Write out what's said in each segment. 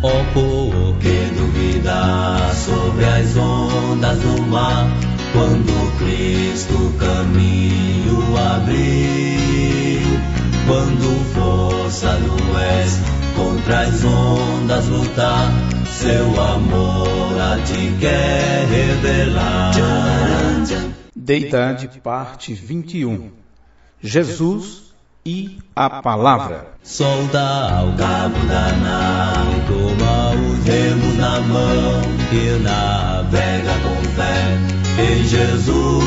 Ó povo que duvida sobre as ondas do mar, quando Cristo caminho abriu, quando força do oeste contra as ondas lutar, seu amor a ti quer revelar. Deidade, parte 21. Jesus e a Palavra. Solta o cabo da nau, toma os remos na mão e navega com fé em Jesus.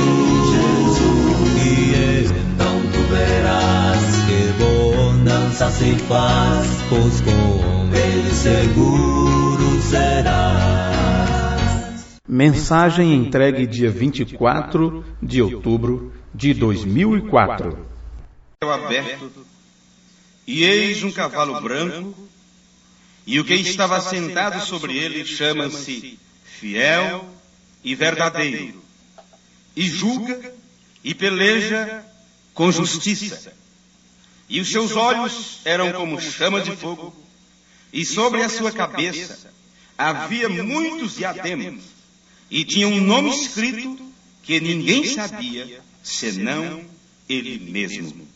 E então tu verás que bonança se faz, pois com ele seguro serás. Mensagem entregue dia 24 de outubro de 2004. Aberto, e eis um cavalo branco, e o que estava sentado sobre ele chama-se Fiel e Verdadeiro, e julga e peleja com justiça. E os seus olhos eram como chama de fogo, e sobre a sua cabeça havia muitos diademas, e tinha um nome escrito que ninguém sabia, senão ele mesmo.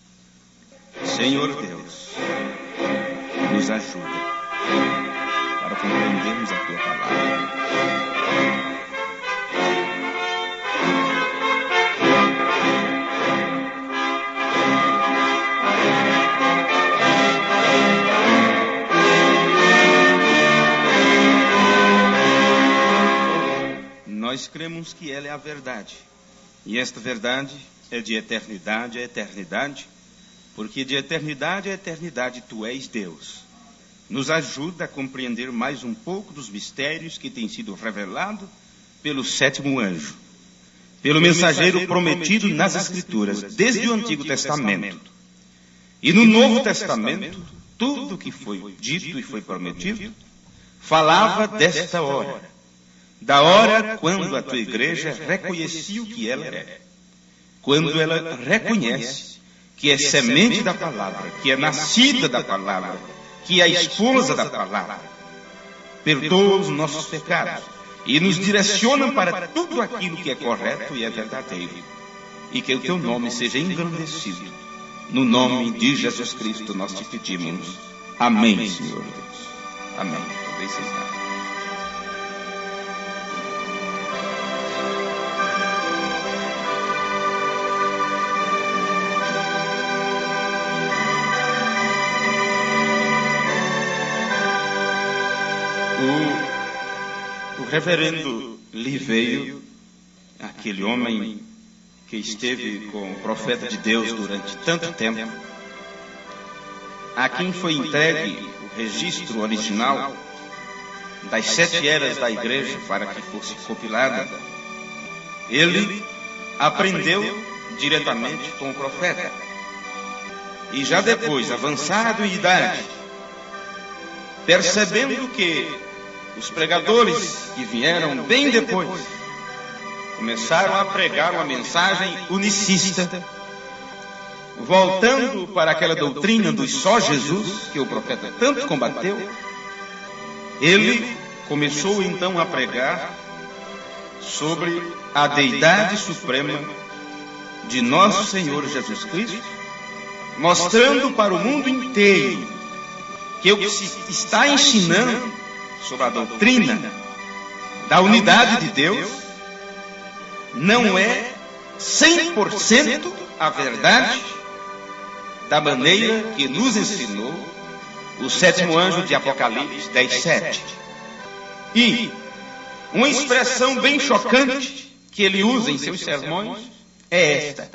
Senhor Deus, nos ajuda para compreendermos a Tua Palavra. Nós cremos que ela é a verdade, e esta verdade é de eternidade a eternidade, porque de eternidade a eternidade Tu és Deus. Nos ajuda a compreender mais um pouco dos mistérios que têm sido revelados pelo sétimo anjo, pelo mensageiro prometido nas Escrituras, desde o Antigo Testamento. E no Novo Testamento, tudo que foi dito e foi prometido, falava desta hora, da hora quando a Tua igreja reconhecia o que ela é, quando ela reconhece que é semente da palavra, que é nascida da palavra, que é a esposa da palavra, perdoa os nossos pecados e nos direciona para tudo aquilo que é correto e é verdadeiro. E que o Teu nome seja engrandecido. No nome de Jesus Cristo nós te pedimos. Amém, Senhor Deus. Amém. Talvez seja. O reverendo Liveio, aquele homem que esteve com o profeta de Deus durante tanto tempo, a quem foi entregue o registro original das 7 eras da igreja para que fosse compilada, ele aprendeu diretamente com o profeta. E já depois, avançado em idade, percebendo que os pregadores que vieram bem depois começaram a pregar uma mensagem unicista, voltando para aquela doutrina do só Jesus, que o profeta tanto combateu. Ele começou então a pregar sobre a deidade suprema de nosso Senhor Jesus Cristo, mostrando para o mundo inteiro que o que se está ensinando sobre a doutrina da unidade de Deus não é 100% a verdade da maneira que nos ensinou o sétimo anjo de Apocalipse 10:7. E uma expressão bem chocante que ele usa em seus sermões é esta: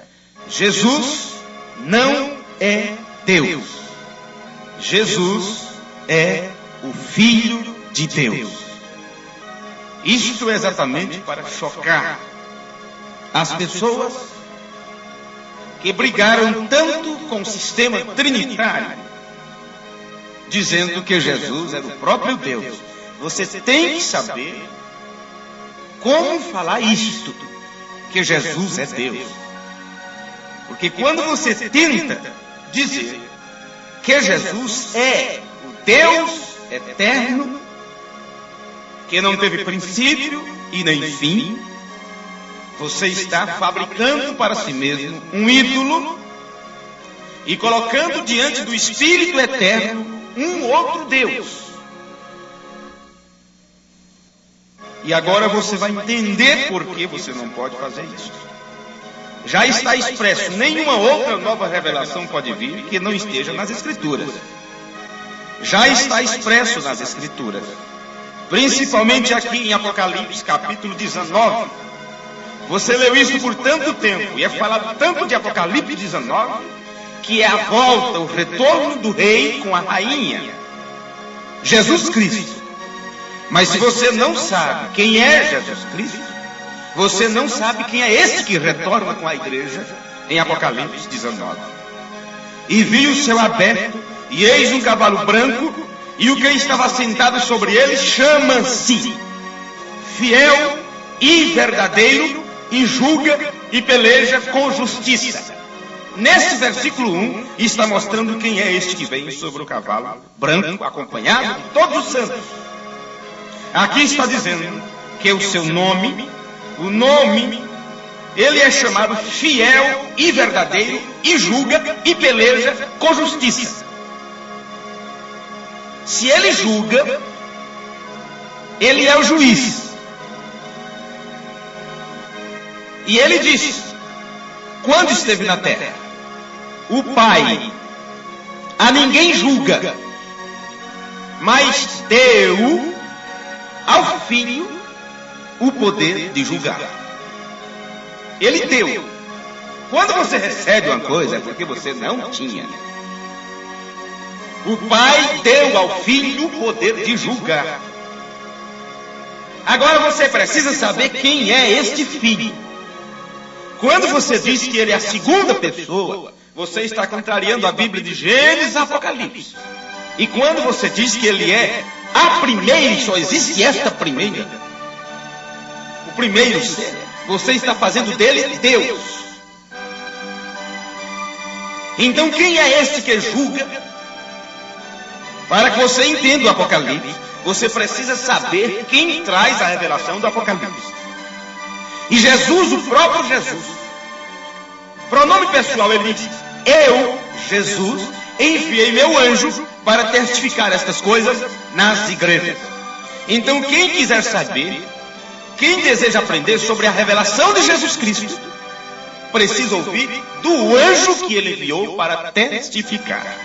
Jesus não é Deus. Jesus é o Filho de Deus. Isto é exatamente para chocar as pessoas que brigaram tanto com o sistema trinitário, dizendo que Jesus era o próprio Deus. Você tem que saber como falar isto, que Jesus é Deus. Porque quando você tenta dizer que Jesus é o Deus eterno, que não teve princípio e nem fim, você está fabricando para si mesmo um ídolo e colocando diante do Espírito Eterno um outro Deus. E agora você vai entender por que você não pode fazer isso. Já está expresso, nenhuma outra nova revelação pode vir que não esteja nas Escrituras. Já está expresso nas Escrituras. Principalmente aqui em Apocalipse, capítulo 19. Você leu isso por tanto tempo, e é falado tanto de Apocalipse 19, que é a volta, o retorno do rei com a rainha, Jesus Cristo. Mas se você não sabe quem é Jesus Cristo, você não sabe quem é esse que retorna com a igreja em Apocalipse 19. E vi o céu aberto, e eis um cavalo branco, e o que estava sentado sobre ele chama-se Fiel e Verdadeiro, e julga e peleja com justiça. Nesse versículo 1 está mostrando quem é este que vem sobre o cavalo branco, acompanhado de todos os santos. Aqui está dizendo que o seu nome, ele é chamado Fiel e Verdadeiro, e julga e peleja com justiça. Se ele julga, ele é o juiz. E ele disse, quando esteve na terra, o Pai a ninguém julga, mas deu ao Filho o poder de julgar. Ele deu. Quando você recebe uma coisa, é porque você não tinha. O Pai deu ao Filho o poder de julgar. Agora você precisa saber quem é este Filho. Quando você diz que ele é a segunda pessoa, você está contrariando a Bíblia de Gênesis a Apocalipse. E quando você diz que ele é a primeira, e só existe esta primeira, o primeiro ser, você está fazendo dele Deus. Então quem é este que julga? Para que você entenda o Apocalipse, você precisa saber quem traz a revelação do Apocalipse. E Jesus, o próprio Jesus, pronome pessoal, ele diz, eu, Jesus, enviei meu anjo para testificar estas coisas nas igrejas. Então quem quiser saber, quem deseja aprender sobre a revelação de Jesus Cristo, precisa ouvir do anjo que ele enviou para testificar.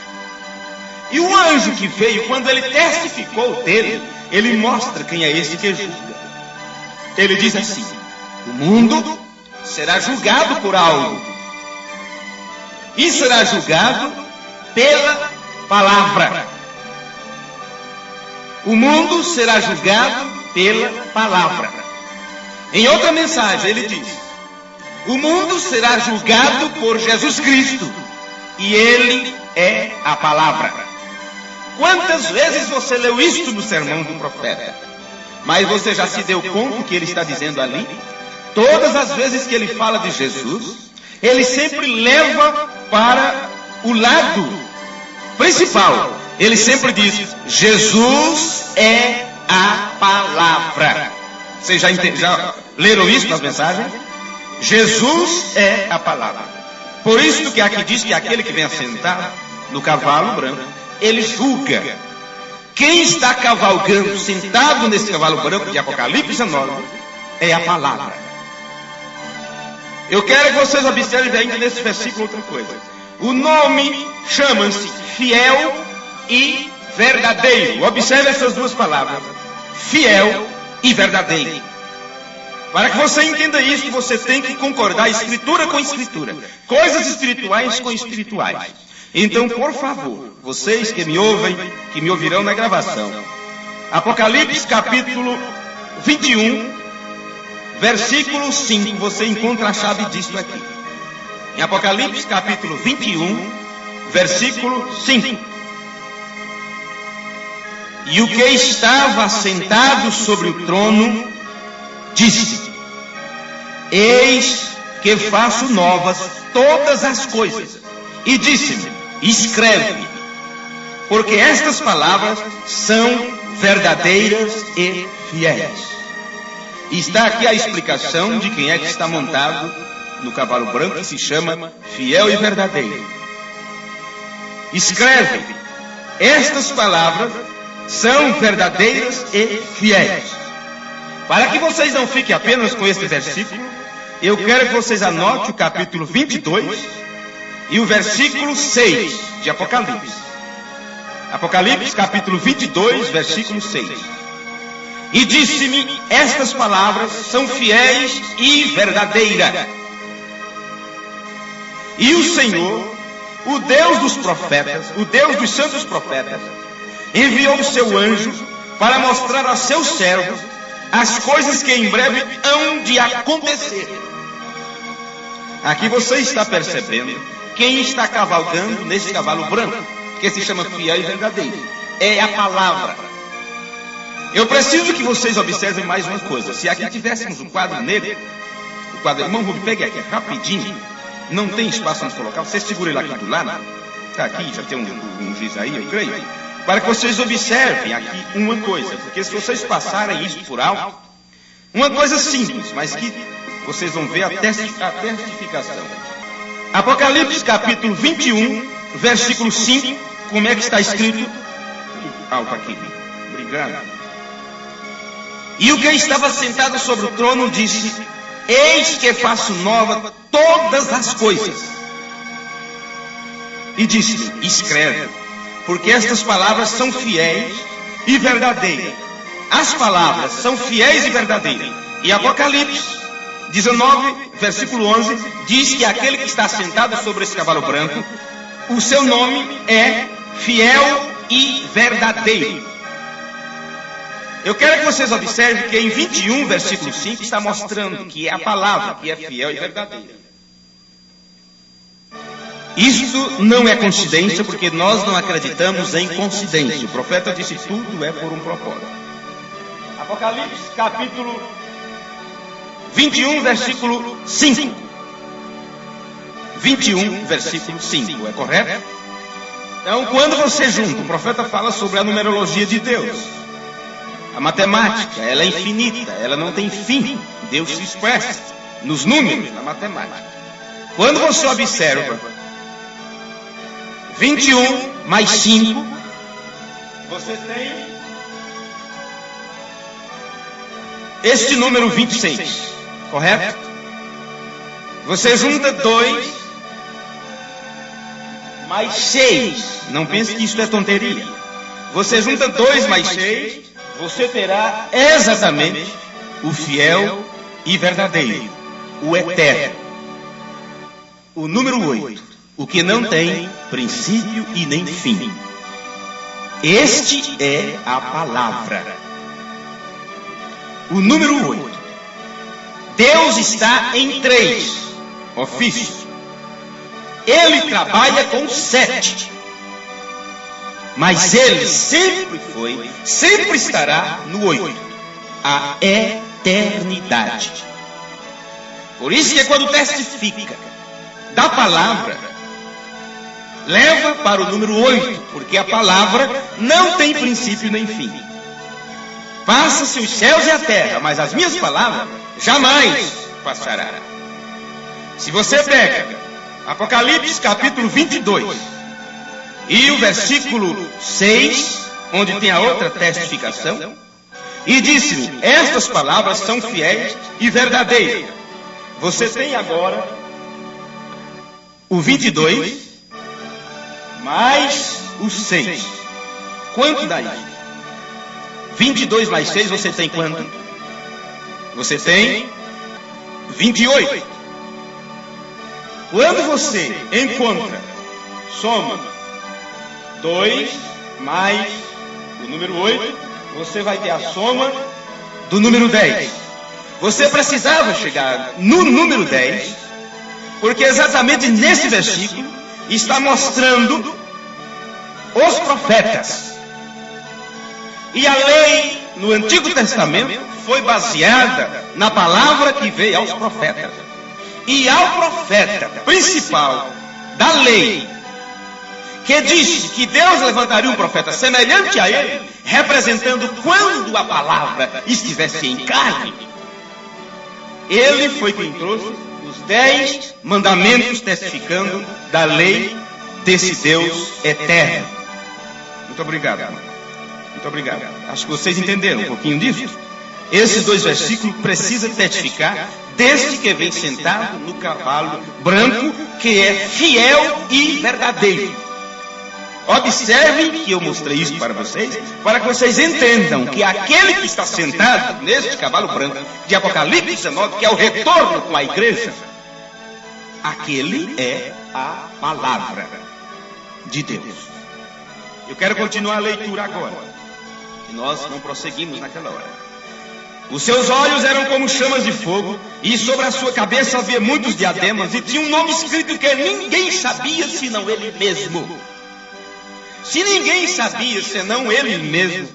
E o anjo que veio, quando ele testificou dele, ele mostra quem é esse que julga. Ele diz assim, o mundo será julgado por algo, e será julgado pela palavra. O mundo será julgado pela palavra. Em outra mensagem ele diz, o mundo será julgado por Jesus Cristo, e ele é a palavra. Quantas vezes você leu isto no sermão do profeta? Mas você já se deu conta do que ele está dizendo ali? Todas as vezes que ele fala de Jesus, ele sempre leva para o lado principal. Ele sempre diz, Jesus é a palavra. Vocês já leram isso nas mensagens? Jesus é a palavra. Por isso que aqui diz que aquele que vem assentar no cavalo branco, ele julga. Quem está cavalgando, sentado nesse cavalo branco de Apocalipse 19, é a palavra. Eu quero que vocês observem ainda nesse versículo outra coisa. O nome chama-se Fiel e Verdadeiro. Observe essas duas palavras. Fiel e Verdadeiro. Para que você entenda isso, você tem que concordar Escritura com Escritura. Coisas espirituais com espirituais. Então, por favor, vocês que me ouvem, que me ouvirão na gravação. Apocalipse capítulo 21. Versículo 5, você encontra a chave disto aqui. Em Apocalipse capítulo 21, versículo 5. E o que estava sentado sobre o trono disse, eis que faço novas todas as coisas. E disse-me, escreve, porque estas palavras são verdadeiras e fiéis. E está aqui a explicação de quem é que está montado no cavalo branco, que se chama fiel e verdadeiro. Escreve: estas palavras são verdadeiras e fiéis. Para que vocês não fiquem apenas com este versículo, eu quero que vocês anotem o capítulo 22 e o versículo 6 de Apocalipse. Apocalipse, capítulo 22, versículo 6. E disse-me: estas palavras são fiéis e verdadeiras. E o Senhor, o Deus dos profetas, o Deus dos santos profetas, enviou o seu anjo para mostrar a seus servos as coisas que em breve hão de acontecer. Aqui você está percebendo quem está cavalgando nesse cavalo branco, que se chama fiel e verdadeiro. É a palavra. Eu preciso que vocês observem mais uma coisa. Se aqui tivéssemos um quadro negro, o quadro, irmão Rubem, pegue aqui rapidinho. Não tem espaço onde colocar. Você segura ele aqui do lado. Está aqui, já tem um giz aí, eu creio. Para que vocês observem aqui uma coisa. Porque se vocês passarem isso por alto, uma coisa simples, mas que vocês vão ver a testificação. Apocalipse capítulo 21, versículo 5. Como é que está escrito? Alto aqui. Obrigado. E o que estava sentado sobre o trono disse: eis que faço nova todas as coisas. E disse: escreve, porque estas palavras são fiéis e verdadeiras. As palavras são fiéis e verdadeiras. E Apocalipse 19, versículo 11, diz que aquele que está sentado sobre esse cavalo branco, o seu nome é fiel e verdadeiro. Eu quero que vocês observem que em 21, versículo 5, está mostrando que é a palavra que é fiel e verdadeira. Isto não é coincidência, porque nós não acreditamos em coincidência. O profeta disse: tudo é por um propósito. Apocalipse, capítulo 21, versículo 5. 21, versículo 5, é correto? Então, quando você junta, o profeta fala sobre a numerologia de Deus. A matemática, ela é infinita, ela não tem fim. Deus se expressa nos números, na matemática. Quando você observa 21 mais 5, você tem este número 26, correto? Você junta 2 mais 6. Não pense que isso é tonteria. Você junta 2 mais 6, você terá exatamente o fiel e verdadeiro, o eterno. O número 8, o que não tem princípio e nem fim. Este é a palavra. O número 8. Deus está em 3 ofícios. Ele trabalha com 7. Mas ele sempre foi, sempre estará no 8. A eternidade. Por isso que quando testifica da palavra, leva para o número 8, porque a palavra não tem princípio nem fim. Passa-se os céus e a terra, mas as minhas palavras jamais passará. Se você pega Apocalipse capítulo 22 e o versículo 6, onde tem a outra testificação, e disse-me: estas palavras são fiéis e verdadeiras. Você tem agora o 22 mais o 6. Quanto dá isso? 22 mais 6, você tem quanto? Você tem 28. Quando você encontra, soma 2 mais o número 8, você vai ter a soma do número 10. Você precisava chegar no número 10, porque exatamente nesse versículo está mostrando os profetas. E a lei no Antigo Testamento foi baseada na palavra que veio aos profetas. E ao profeta principal da lei, que disse que Deus levantaria um profeta semelhante a ele, representando quando a palavra estivesse em carne. Ele foi quem trouxe os 10 mandamentos testificando da lei desse Deus eterno. Muito obrigado, irmão. Muito obrigado. Acho que vocês entenderam um pouquinho disso. Esses 2 versículos precisam testificar deste que vem sentado no cavalo branco, que é fiel e verdadeiro. Observem que eu mostrei isso para vocês, para que vocês entendam que aquele que está sentado neste cavalo branco de Apocalipse 19, que é o retorno com a igreja, aquele é a palavra de Deus. Eu quero continuar a leitura agora, que nós não prosseguimos naquela hora. Os seus olhos eram como chamas de fogo, e sobre a sua cabeça havia muitos diademas, e tinha um nome escrito que ninguém sabia senão ele mesmo. Se ninguém sabia senão ele mesmo,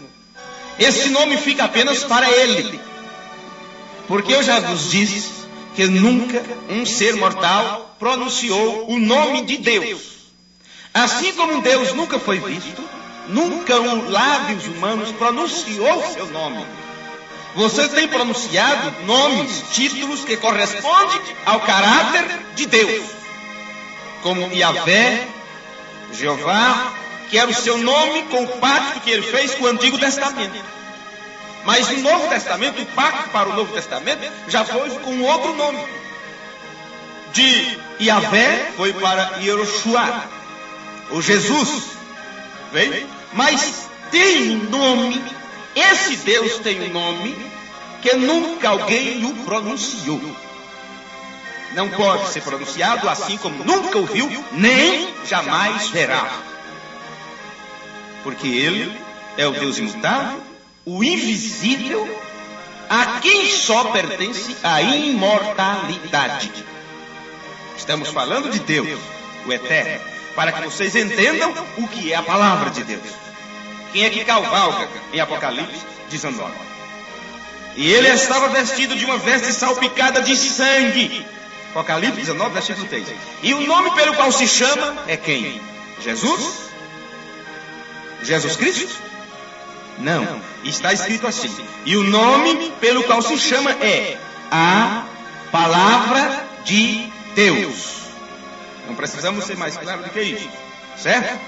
esse nome fica apenas para ele. Porque eu já vos disse que nunca um ser mortal pronunciou o nome de Deus. Assim como Deus nunca foi visto, nunca lábios humanos pronunciou seu nome. Vocês têm pronunciado nomes, títulos que correspondem ao caráter de Deus, como Yahvé, Jeová, que era o seu nome com o pacto que ele fez com o Antigo Testamento. Mas no Novo Testamento, o pacto para o Novo Testamento já foi com outro nome. De Yahvé foi para Yehoshua, o Jesus. Veio? Mas tem um nome, esse Deus tem um nome que nunca alguém o pronunciou. Não pode ser pronunciado, assim como nunca ouviu, nem jamais verá. Porque ele é o Deus imutável, o invisível, a quem só pertence a imortalidade. Estamos falando de Deus, o eterno, para que vocês entendam o que é a palavra de Deus. Quem é que cavalga em Apocalipse 19? E ele estava vestido de uma veste salpicada de sangue. Apocalipse 19, versículo 3. E o nome pelo qual se chama é quem? Jesus? Jesus Cristo? Não, está escrito assim. E o nome pelo qual se chama é a Palavra de Deus. Não precisamos ser mais claros do que isso, certo?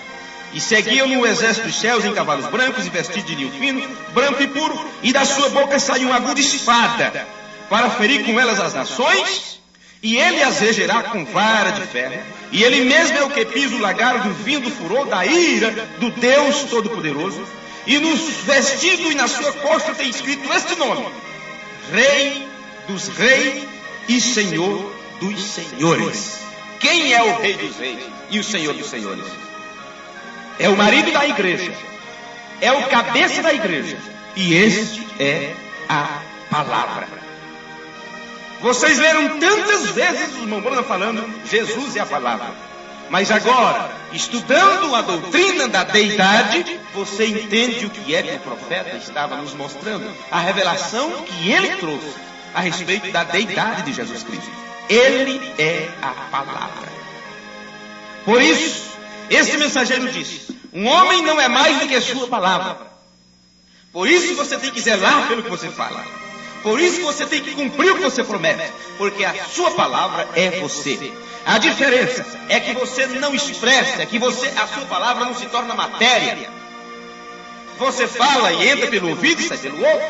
E seguiam-no o exército dos céus em cavalos brancos e vestidos de linho fino, branco e puro, e da sua boca saiu uma aguda espada, para ferir com elas as nações, e ele as regerá com vara de ferro, e ele mesmo é o que pisa o lagar do vinho do furor da ira do Deus Todo-Poderoso, e nos vestidos e na sua costa tem escrito este nome: Rei dos Reis e Senhor dos Senhores. Quem é o Rei dos Reis e o Senhor dos Senhores? É o marido da igreja, é o cabeça da igreja, e este é a palavra. Vocês leram tantas vezes os Mormons falando Jesus é a palavra, mas agora, estudando a doutrina da deidade, você entende o que é que o profeta estava nos mostrando, a revelação que ele trouxe a respeito da deidade de Jesus Cristo. Ele é a palavra. Por isso, esse mensageiro disse: um homem não é mais do que sua palavra. Por isso você tem que zelar pelo que você fala. Por isso você tem que cumprir o que você promete. Porque a sua palavra é você. A diferença é que você não expressa, é que a sua palavra não se torna matéria. Você fala e entra pelo ouvido e sai pelo outro.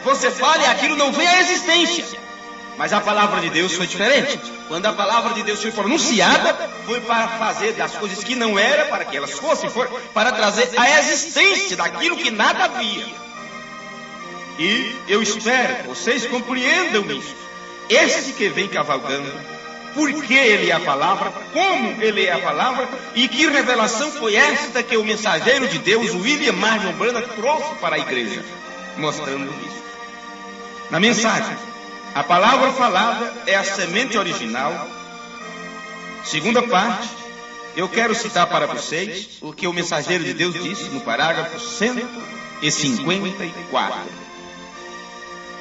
Você fala e aquilo não vem à existência. Mas a palavra de Deus foi diferente. Quando a palavra de Deus foi pronunciada, foi para fazer das coisas que não eram, para que elas fossem, foi para trazer a existência daquilo que nada havia. E eu espero que vocês compreendam isso. Esse que vem cavalgando, por que ele é a palavra, como ele é a palavra, e que revelação foi esta que o mensageiro de Deus, o William Marion Branham, trouxe para a igreja, mostrando isso. Na mensagem, a palavra falada é a semente original. Segunda parte, eu quero citar para vocês o que o mensageiro de Deus disse no parágrafo 154.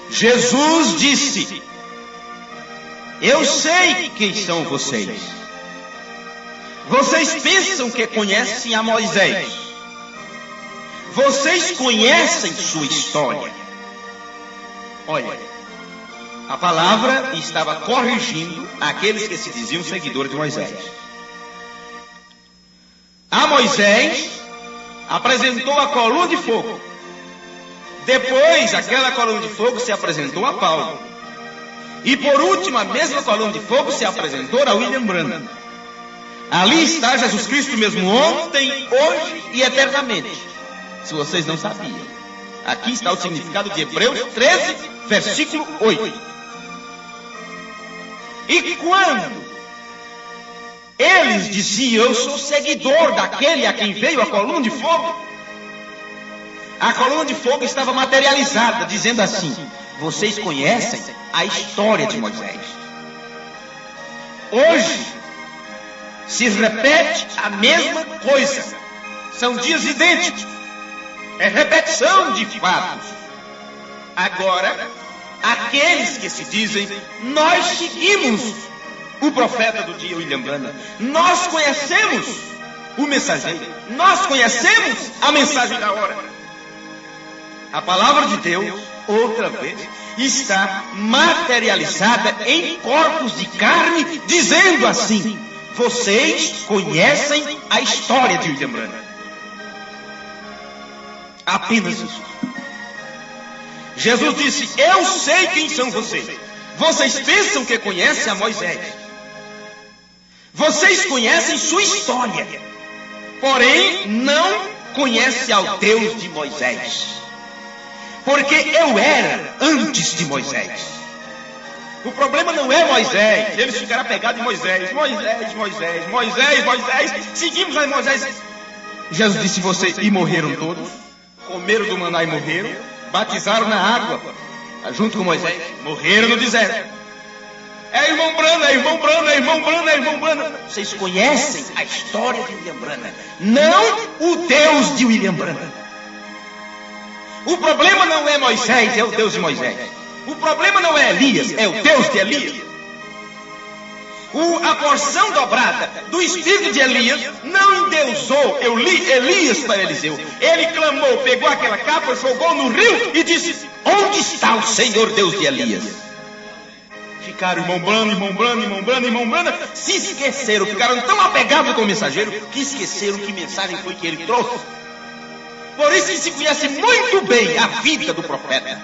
Jesus disse: eu sei quem são vocês. Vocês pensam que conhecem a Moisés. vocês conhecem sua história. Olha, a palavra estava corrigindo aqueles que se diziam seguidores de Moisés. A Moisés apresentou a coluna de fogo. Depois, aquela coluna de fogo se apresentou a Paulo. E por último, a mesma coluna de fogo se apresentou a William Branham. Ali está Jesus Cristo mesmo ontem, hoje e eternamente. Se vocês não sabiam. Aqui está o significado de Hebreus 13, versículo 8. E quando eles diziam, eu sou seguidor daquele a quem veio a coluna de fogo, a coluna de fogo estava materializada, dizendo assim: vocês conhecem a história de Moisés. Hoje se repete a mesma coisa. São dias idênticos. É repetição de fatos. Agora, aqueles que se dizem, nós seguimos o profeta do dia, William Branham. Nós conhecemos o mensageiro. Nós conhecemos a mensagem da hora. A palavra de Deus, outra vez, está materializada em corpos de carne, dizendo assim: vocês conhecem a história de William Branham. Apenas isso. Jesus disse, eu sei quem são vocês. Vocês pensam que conhecem a Moisés. Vocês conhecem sua história. Porém, não conhecem ao Deus de Moisés. Porque eu era antes de Moisés. O problema não é Moisés. Eles ficaram apegados em Moisés. Moisés. Seguimos a Moisés. Jesus disse, vocês, e morreram todos. Comeram do maná e morreram. Batizaram na água, junto com Moisés. Morreram no deserto. É irmão Branham. Vocês conhecem a história de William Branham. Não o Deus de William Branham. O problema não é Moisés, é o Deus de Moisés. O problema não é Elias, é o Deus de Elias. A porção dobrada do espírito de Elias não endeusou Elias para Eliseu. Ele clamou, pegou aquela capa, jogou no rio e disse, onde está o Senhor Deus de Elias? Ficaram irmão Branham, se esqueceram, ficaram tão apegados com o mensageiro que esqueceram que mensagem foi que ele trouxe. Por isso ele se conhece muito bem a vida do profeta,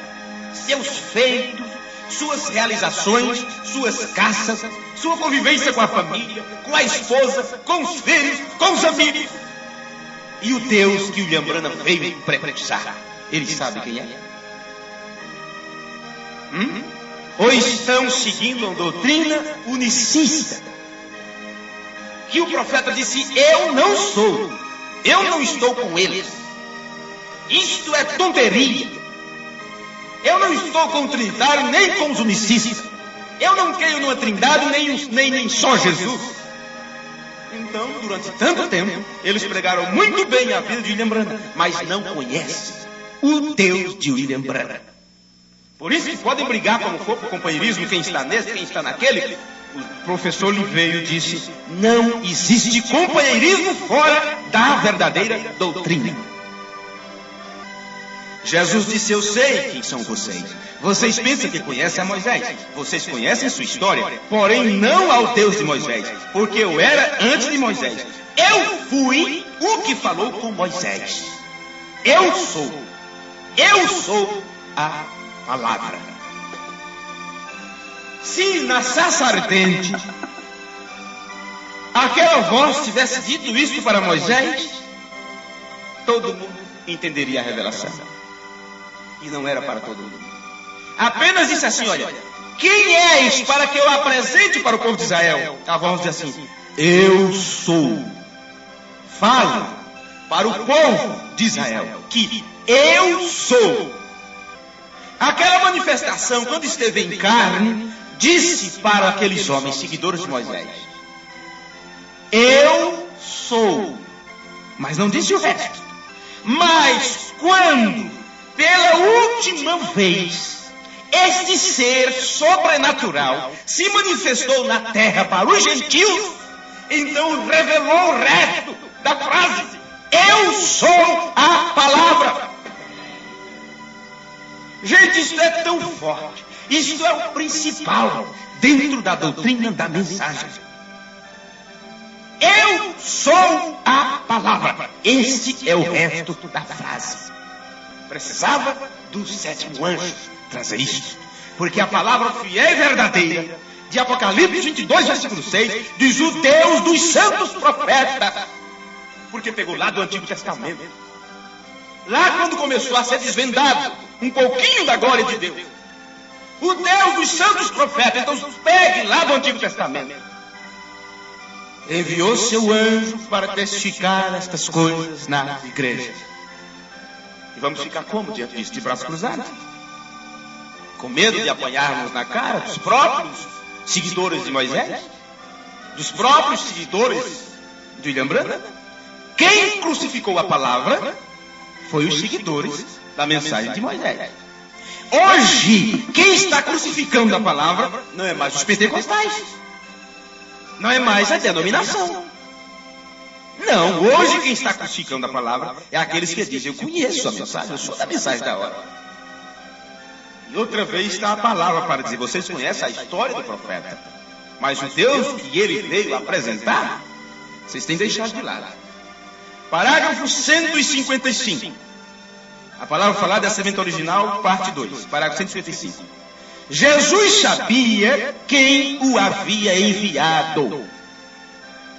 seus feitos, suas realizações, suas caças, sua convivência com a família, com a esposa, com os filhos, com os amigos. E o Deus que o William Branham veio precursar, ele sabe quem é? Ou estão seguindo uma doutrina unicista, que o profeta disse, eu não sou, eu não estou com eles. Isto é tonteria. Eu não estou com o trinitário, nem com os unicistas. Eu não creio numa trindade, nem só Jesus. Então, durante tanto tempo, eles pregaram muito bem a vida de William Branham, mas não conhecem o Deus de William Branham. Por isso que podem brigar como for por companheirismo, quem está nesse, quem está naquele. O professor Oliveira disse, não existe companheirismo fora da verdadeira doutrina. Jesus disse, eu sei quem são vocês. Vocês pensam que conhecem a Moisés. Vocês conhecem sua história, porém não ao Deus de Moisés, porque eu era antes de Moisés. Eu fui o que falou com Moisés. Eu sou a palavra. Se na sarça ardente aquela voz tivesse dito isso para Moisés, todo mundo entenderia a revelação. E não era para todo mundo. Apenas disse assim, olha, quem és para que eu apresente para o povo de Israel? A voz diz assim, eu sou. Fala para o povo de Israel que eu sou. Aquela manifestação, quando esteve em carne, disse para aqueles homens seguidores de Moisés, eu sou. Mas não disse o resto. Mas quando, pela última vez, este ser sobrenatural se manifestou na terra para os gentios, então revelou o resto da frase, Eu sou a palavra. Gente, isso é tão forte. Isso é o principal dentro da doutrina da mensagem. Eu sou a palavra. Este é o resto da frase. Precisava do sétimo anjo trazer isso. Porque a palavra fiel e verdadeira de Apocalipse 22, versículo 6, diz o Deus dos santos profetas. Porque pegou lá do Antigo Testamento. Lá quando começou a ser desvendado um pouquinho da glória de Deus. O Deus dos santos profetas. Então pegue lá do Antigo Testamento. Enviou seu anjo para testificar estas coisas nas igrejas. E vamos ficar como diante disso? De braços cruzados? Com medo de apanharmos na cara dos próprios seguidores de Moisés? Dos próprios seguidores de William Branham? Quem crucificou a palavra foi os seguidores da mensagem de Moisés. Hoje, quem está crucificando a palavra não é mais os pentecostais. Não é mais a denominação. Não, hoje quem está crucificando a palavra é aqueles que dizem, eu conheço a mensagem, eu sou da mensagem da hora. E outra vez está a palavra para dizer, vocês conhecem a história do profeta, mas o Deus que ele veio apresentar, vocês têm deixado de lado. Parágrafo 155. A palavra falada é a semente original, parte 2, parágrafo 155. Jesus sabia quem o havia enviado.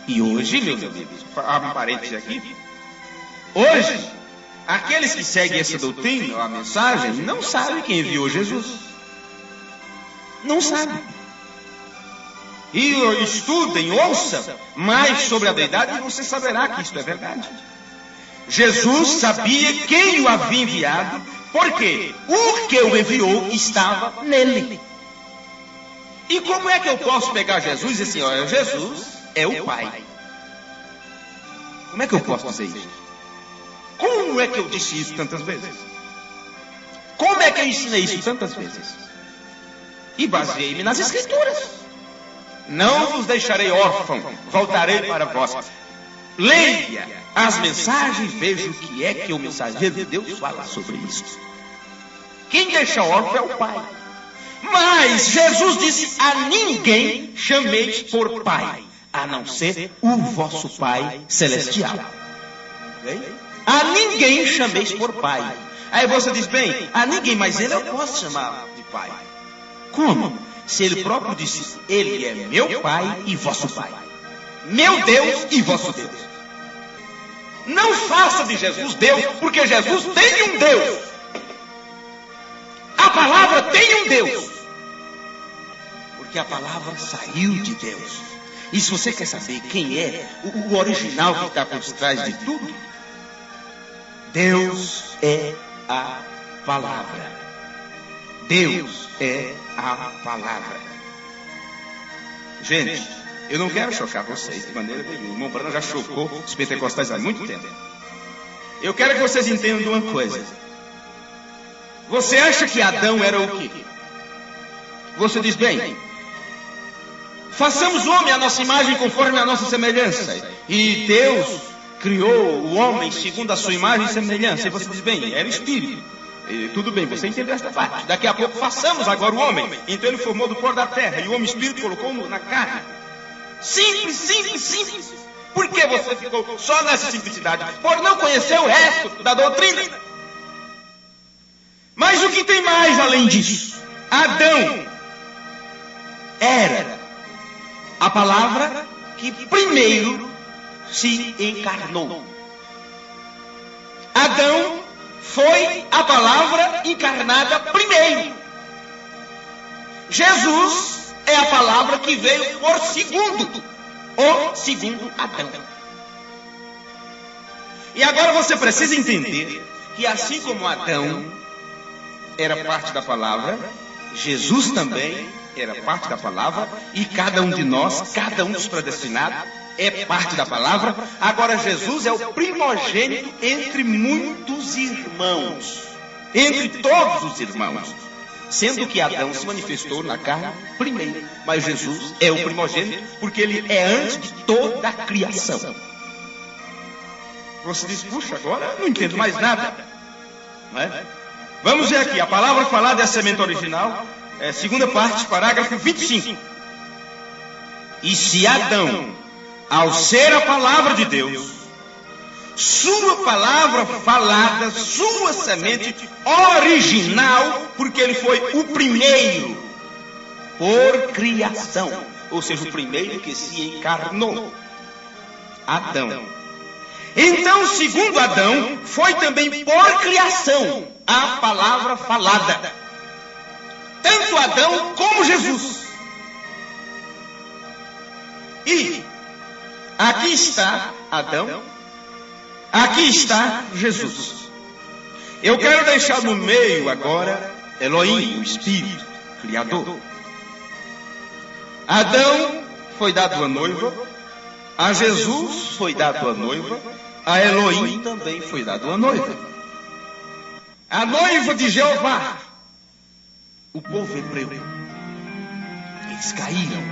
E hoje, meus amigos, abre um parênteses aqui. Hoje, aqueles que seguem essa doutrina, a mensagem, não sabem quem enviou Jesus. Não sabem. E estudem, ouçam mais sobre a deidade e você saberá que isto é verdade. Jesus sabia quem o havia enviado, porque o que o enviou estava nele. E como é que eu posso pegar Jesus e dizer assim, olha, Jesus é o Pai? Como é que eu posso dizer isso? Como é que eu disse isso tantas vezes? Como é que eu ensinei isso tantas vezes? E baseei-me nas Escrituras. Não vos deixarei órfão, voltarei para vós. Leia as mensagens, veja o que é que o mensageiro de Deus fala sobre isso. Quem deixa órfão é o Pai. Mas Jesus disse, a ninguém chameis por Pai, a não ser o vosso Pai Celestial. A ninguém chameis por Pai. Aí você diz, bem, a ninguém, mas ele eu posso chamar de Pai. Como? Se ele próprio disse, ele é meu Pai e vosso Pai. Meu Deus e vosso Deus. Não faça de Jesus Deus, porque Jesus tem um Deus. A palavra tem um Deus. Porque a palavra saiu de Deus. E se você quer saber quem é o original que está por trás de tudo, Deus é a palavra. Deus é a palavra. Gente, eu não quero chocar vocês de maneira nenhuma. O irmão Branham já chocou os pentecostais há muito tempo. Eu quero que vocês entendam uma coisa. Você acha que Adão era o quê? Você diz, bem, façamos o homem à nossa imagem conforme a nossa semelhança. E Deus criou o homem segundo a sua imagem e semelhança. E você diz, bem, era espírito. E, tudo bem, você entendeu esta parte. Daqui a pouco façamos agora o homem. Então ele formou do pó da terra. E o homem espírito colocou na carne. Simples, simples, simples. Por que você ficou só nessa simplicidade? Por não conhecer o resto da doutrina. Mas o que tem mais além disso? Adão era a palavra que primeiro se encarnou. Adão foi a palavra encarnada primeiro. Jesus é a palavra que veio por segundo, o segundo Adão. E agora você precisa entender que assim como Adão era parte da palavra, Jesus também era parte da palavra, e cada um de nós, cada um dos predestinados, é parte da palavra. Agora Jesus é o primogênito entre muitos irmãos, entre todos os irmãos, sendo que Adão se manifestou na carne primeiro, mas Jesus é o primogênito porque ele é antes de toda a criação. Você diz, puxa, agora não entendo mais nada. Não é? Vamos ver aqui, a palavra falada é a semente original, segunda parte, parágrafo 25. E se Adão, ao ser a palavra de Deus, sua palavra falada, sua semente original, porque ele foi o primeiro por criação, ou seja, o primeiro que se encarnou, Adão. Então, segundo Adão, foi também por criação a palavra falada, tanto Adão como Jesus. E aqui está Adão, aqui está Jesus. Eu quero deixar no meio agora Elohim, o Espírito, Criador. Adão foi dado a noiva, a Jesus foi dado a noiva, a Elohim também foi dado a noiva. A noiva de Jeová, o povo hebreu. Eles caíram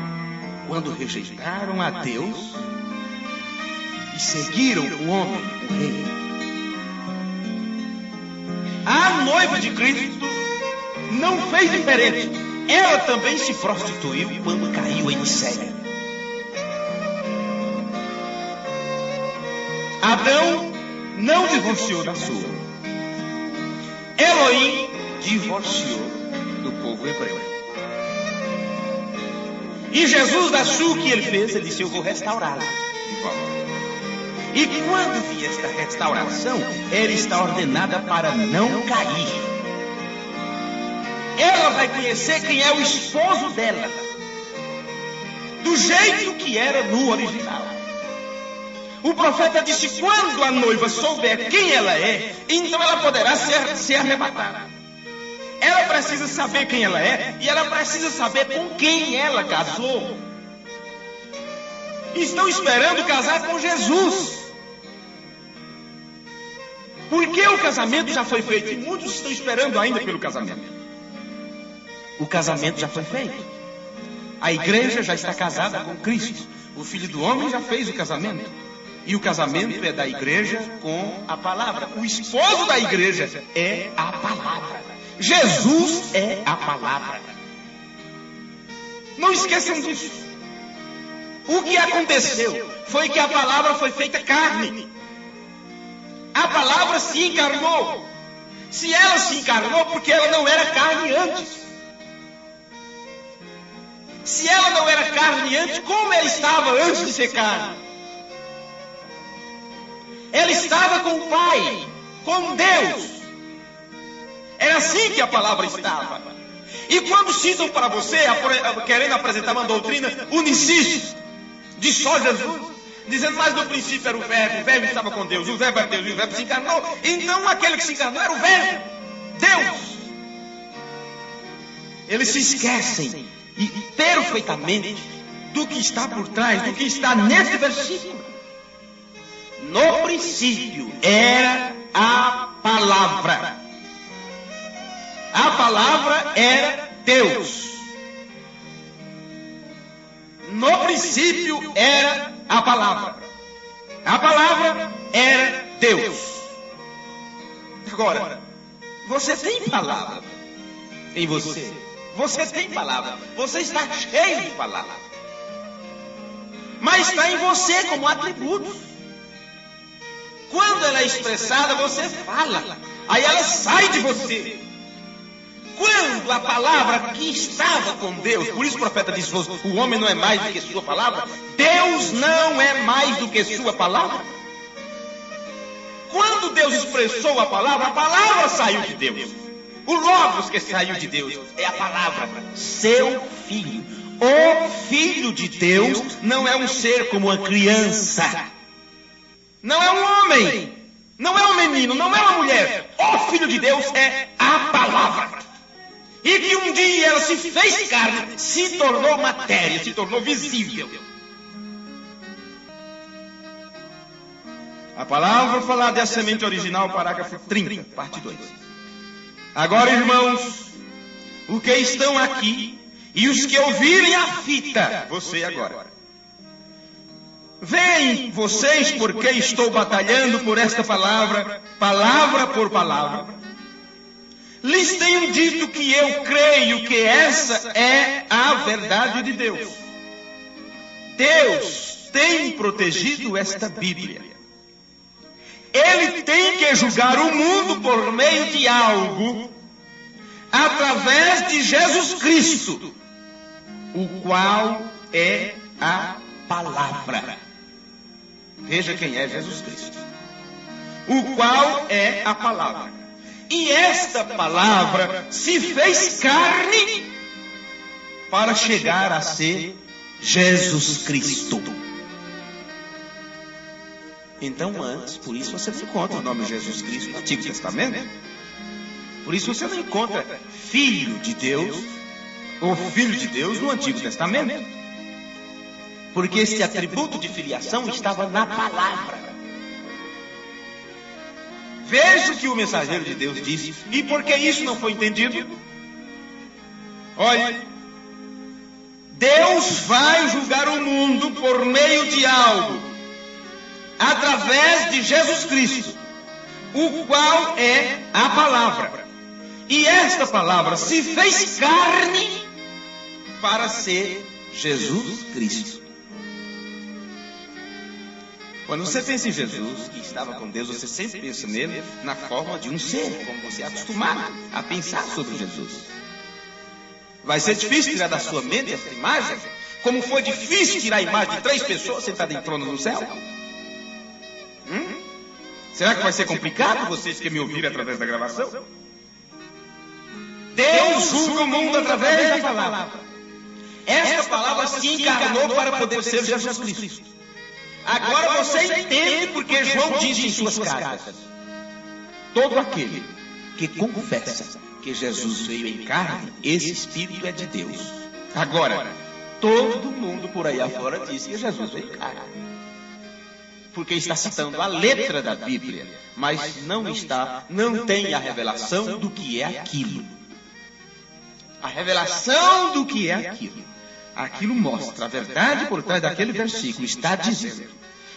quando rejeitaram a Deus e seguiram o homem, o rei. A noiva de Cristo não fez diferente. Ela também se prostituiu quando caiu em miséria. Adão não divorciou da sua. Elohim divorciou do povo hebreu. E Jesus, da sua, o que ele fez? Ele disse, eu vou restaurá-la de volta. E quando vier esta restauração, ela está ordenada para não cair. Ela vai conhecer quem é o esposo dela, do jeito que era no original. O profeta disse, quando a noiva souber quem ela é, então ela poderá ser arrebatada. Ela precisa saber quem ela é, e ela precisa saber com quem ela casou. Estão esperando casar com Jesus. Porque o casamento já foi feito, e muitos estão esperando ainda pelo casamento. O casamento já foi feito. A igreja já está casada com Cristo. O Filho do Homem já fez o casamento. E o casamento é da igreja com a palavra. O esposo da igreja é a palavra. Jesus é a palavra. Não esqueçam disso. O que aconteceu foi que a palavra foi feita carne. A palavra se encarnou. Se ela se encarnou, porque ela não era carne antes. Se ela não era carne antes, como ela estava antes de ser carne? Ela estava com o Pai, com Deus. Era assim que a palavra estava. E quando citam para você, querendo apresentar uma doutrina unicista, de só Jesus, dizendo, mas no princípio era o verbo estava com Deus, o verbo era Deus, e o verbo se encarnou. Então aquele que se encarnou era o verbo, Deus. Eles se esquecem e perfeitamente do que está por trás, do que está nesse versículo. No princípio era a palavra. A palavra era Deus. No princípio era a palavra. A palavra era Deus. Agora, você tem palavra em você. Você tem palavra. Você está cheio de palavra. Mas está em você como atributos. Quando ela é expressada, você fala. Aí ela sai de você. Quando a palavra que estava com Deus, por isso o profeta disse, o homem não é mais do que sua palavra. Deus não é mais do que sua palavra. Quando Deus expressou a palavra saiu de Deus. O Logos que saiu de Deus é a palavra, seu filho. O filho de Deus não é um ser como uma criança. Não é um homem. Não é um menino, não é uma mulher. O filho de Deus é a palavra. E que um dia ela se fez carne, se tornou matéria, se tornou visível. A palavra falada é a semente original, parágrafo 30, parte 2. Agora, irmãos, os que estão aqui e os que ouvirem a fita, você agora, Veem vocês porque estou batalhando por esta palavra, palavra por palavra. Lhes tenho dito que eu creio que essa é a verdade de Deus. Deus tem protegido esta Bíblia. Ele tem que julgar o mundo por meio de algo, através de Jesus Cristo, o qual é a palavra. Veja quem é Jesus Cristo. O qual é a palavra. E esta palavra se fez carne para chegar a ser Jesus Cristo. Então antes, por isso você não encontra o nome Jesus Cristo no Antigo Testamento. Por isso você não encontra Filho de Deus ou Filho de Deus no Antigo Testamento. Porque este atributo de filiação estava na palavra. Veja o que o mensageiro de Deus disse. E por que isso não foi entendido? Olha, Deus vai julgar o mundo por meio de algo, através de Jesus Cristo, o qual é a palavra. E esta palavra se fez carne para ser Jesus Cristo. Quando você pensa em Jesus, que estava com Deus, você sempre pensa nele na forma de um ser, como você é acostumado a pensar sobre Jesus. Vai ser difícil tirar da sua mente essa imagem, como foi difícil tirar a imagem de 3 pessoas sentadas em trono no céu. Será que vai ser complicado vocês que me ouviram através da gravação? Deus julga o mundo através da palavra. Esta palavra se encarnou para poder ser Jesus Cristo. Agora você entende porque João diz em suas cartas: todo aquele que confessa que Jesus veio em carne, esse Espírito é de Deus. Agora, todo mundo por aí afora diz que Jesus veio em carne, porque está citando a letra da Bíblia, mas não tem a revelação do que é aquilo. A revelação do que é aquilo. Aquilo mostra a verdade por trás daquele versículo. Está dizendo,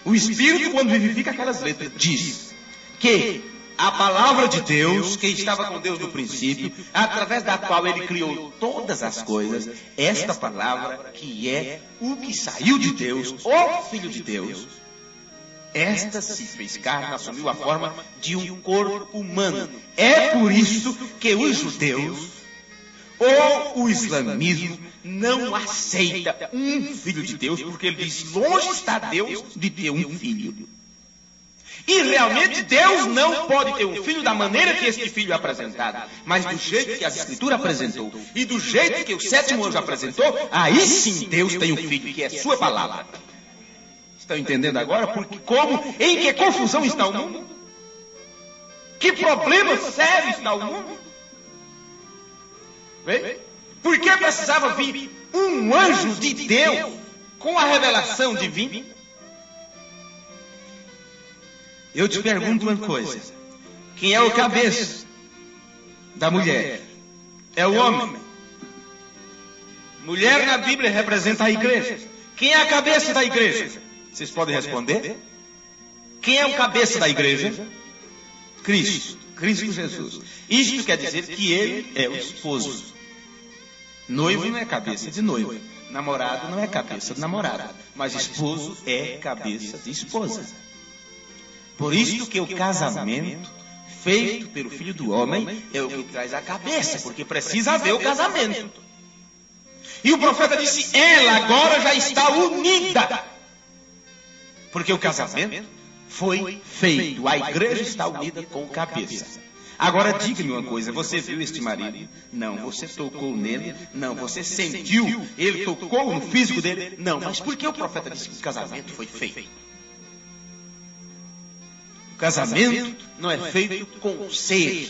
o Espírito, quando vivifica aquelas letras, diz que a palavra de Deus, que estava com Deus no princípio, através da qual Ele criou todas as coisas, esta palavra, que é o que saiu de Deus, o Filho de Deus, esta se fez carne, assumiu a forma de um corpo humano. É por isso que os judeus ou o islamismo não aceita um filho de Deus, porque ele diz, longe está Deus de ter um filho. E realmente Deus não pode ter um filho da maneira que este filho é apresentado, mas do jeito que a Escritura apresentou, e do jeito que o 7º anjo apresentou, aí sim Deus tem um filho, que é sua palavra. Estão entendendo agora? Porque como, em que confusão está o mundo? Que problema sério está o mundo? Por que precisava vir um anjo de Deus com a revelação divina? Eu te pergunto uma coisa. Quem é o cabeça da mulher? É o homem. Mulher na Bíblia representa a igreja. Quem é a cabeça da igreja? Vocês podem responder? Quem é o cabeça da igreja? Cristo. Cristo Jesus. Isto quer dizer que Ele é o esposo. Noivo não é cabeça de noivo. Namorado não é cabeça de namorado. Mas esposo é cabeça de esposa. Por isso que o casamento feito pelo Filho do Homem é o que traz a cabeça, porque precisa haver o casamento. E o profeta disse, ela agora já está unida. Porque o casamento foi feito, a igreja está unida com cabeça. Agora diga-me uma coisa, você viu este marido? Não, você tocou nele? Não, você sentiu? Ele tocou no físico dele? Não, mas por que o profeta disse que o casamento foi feito? O casamento não é feito com ser,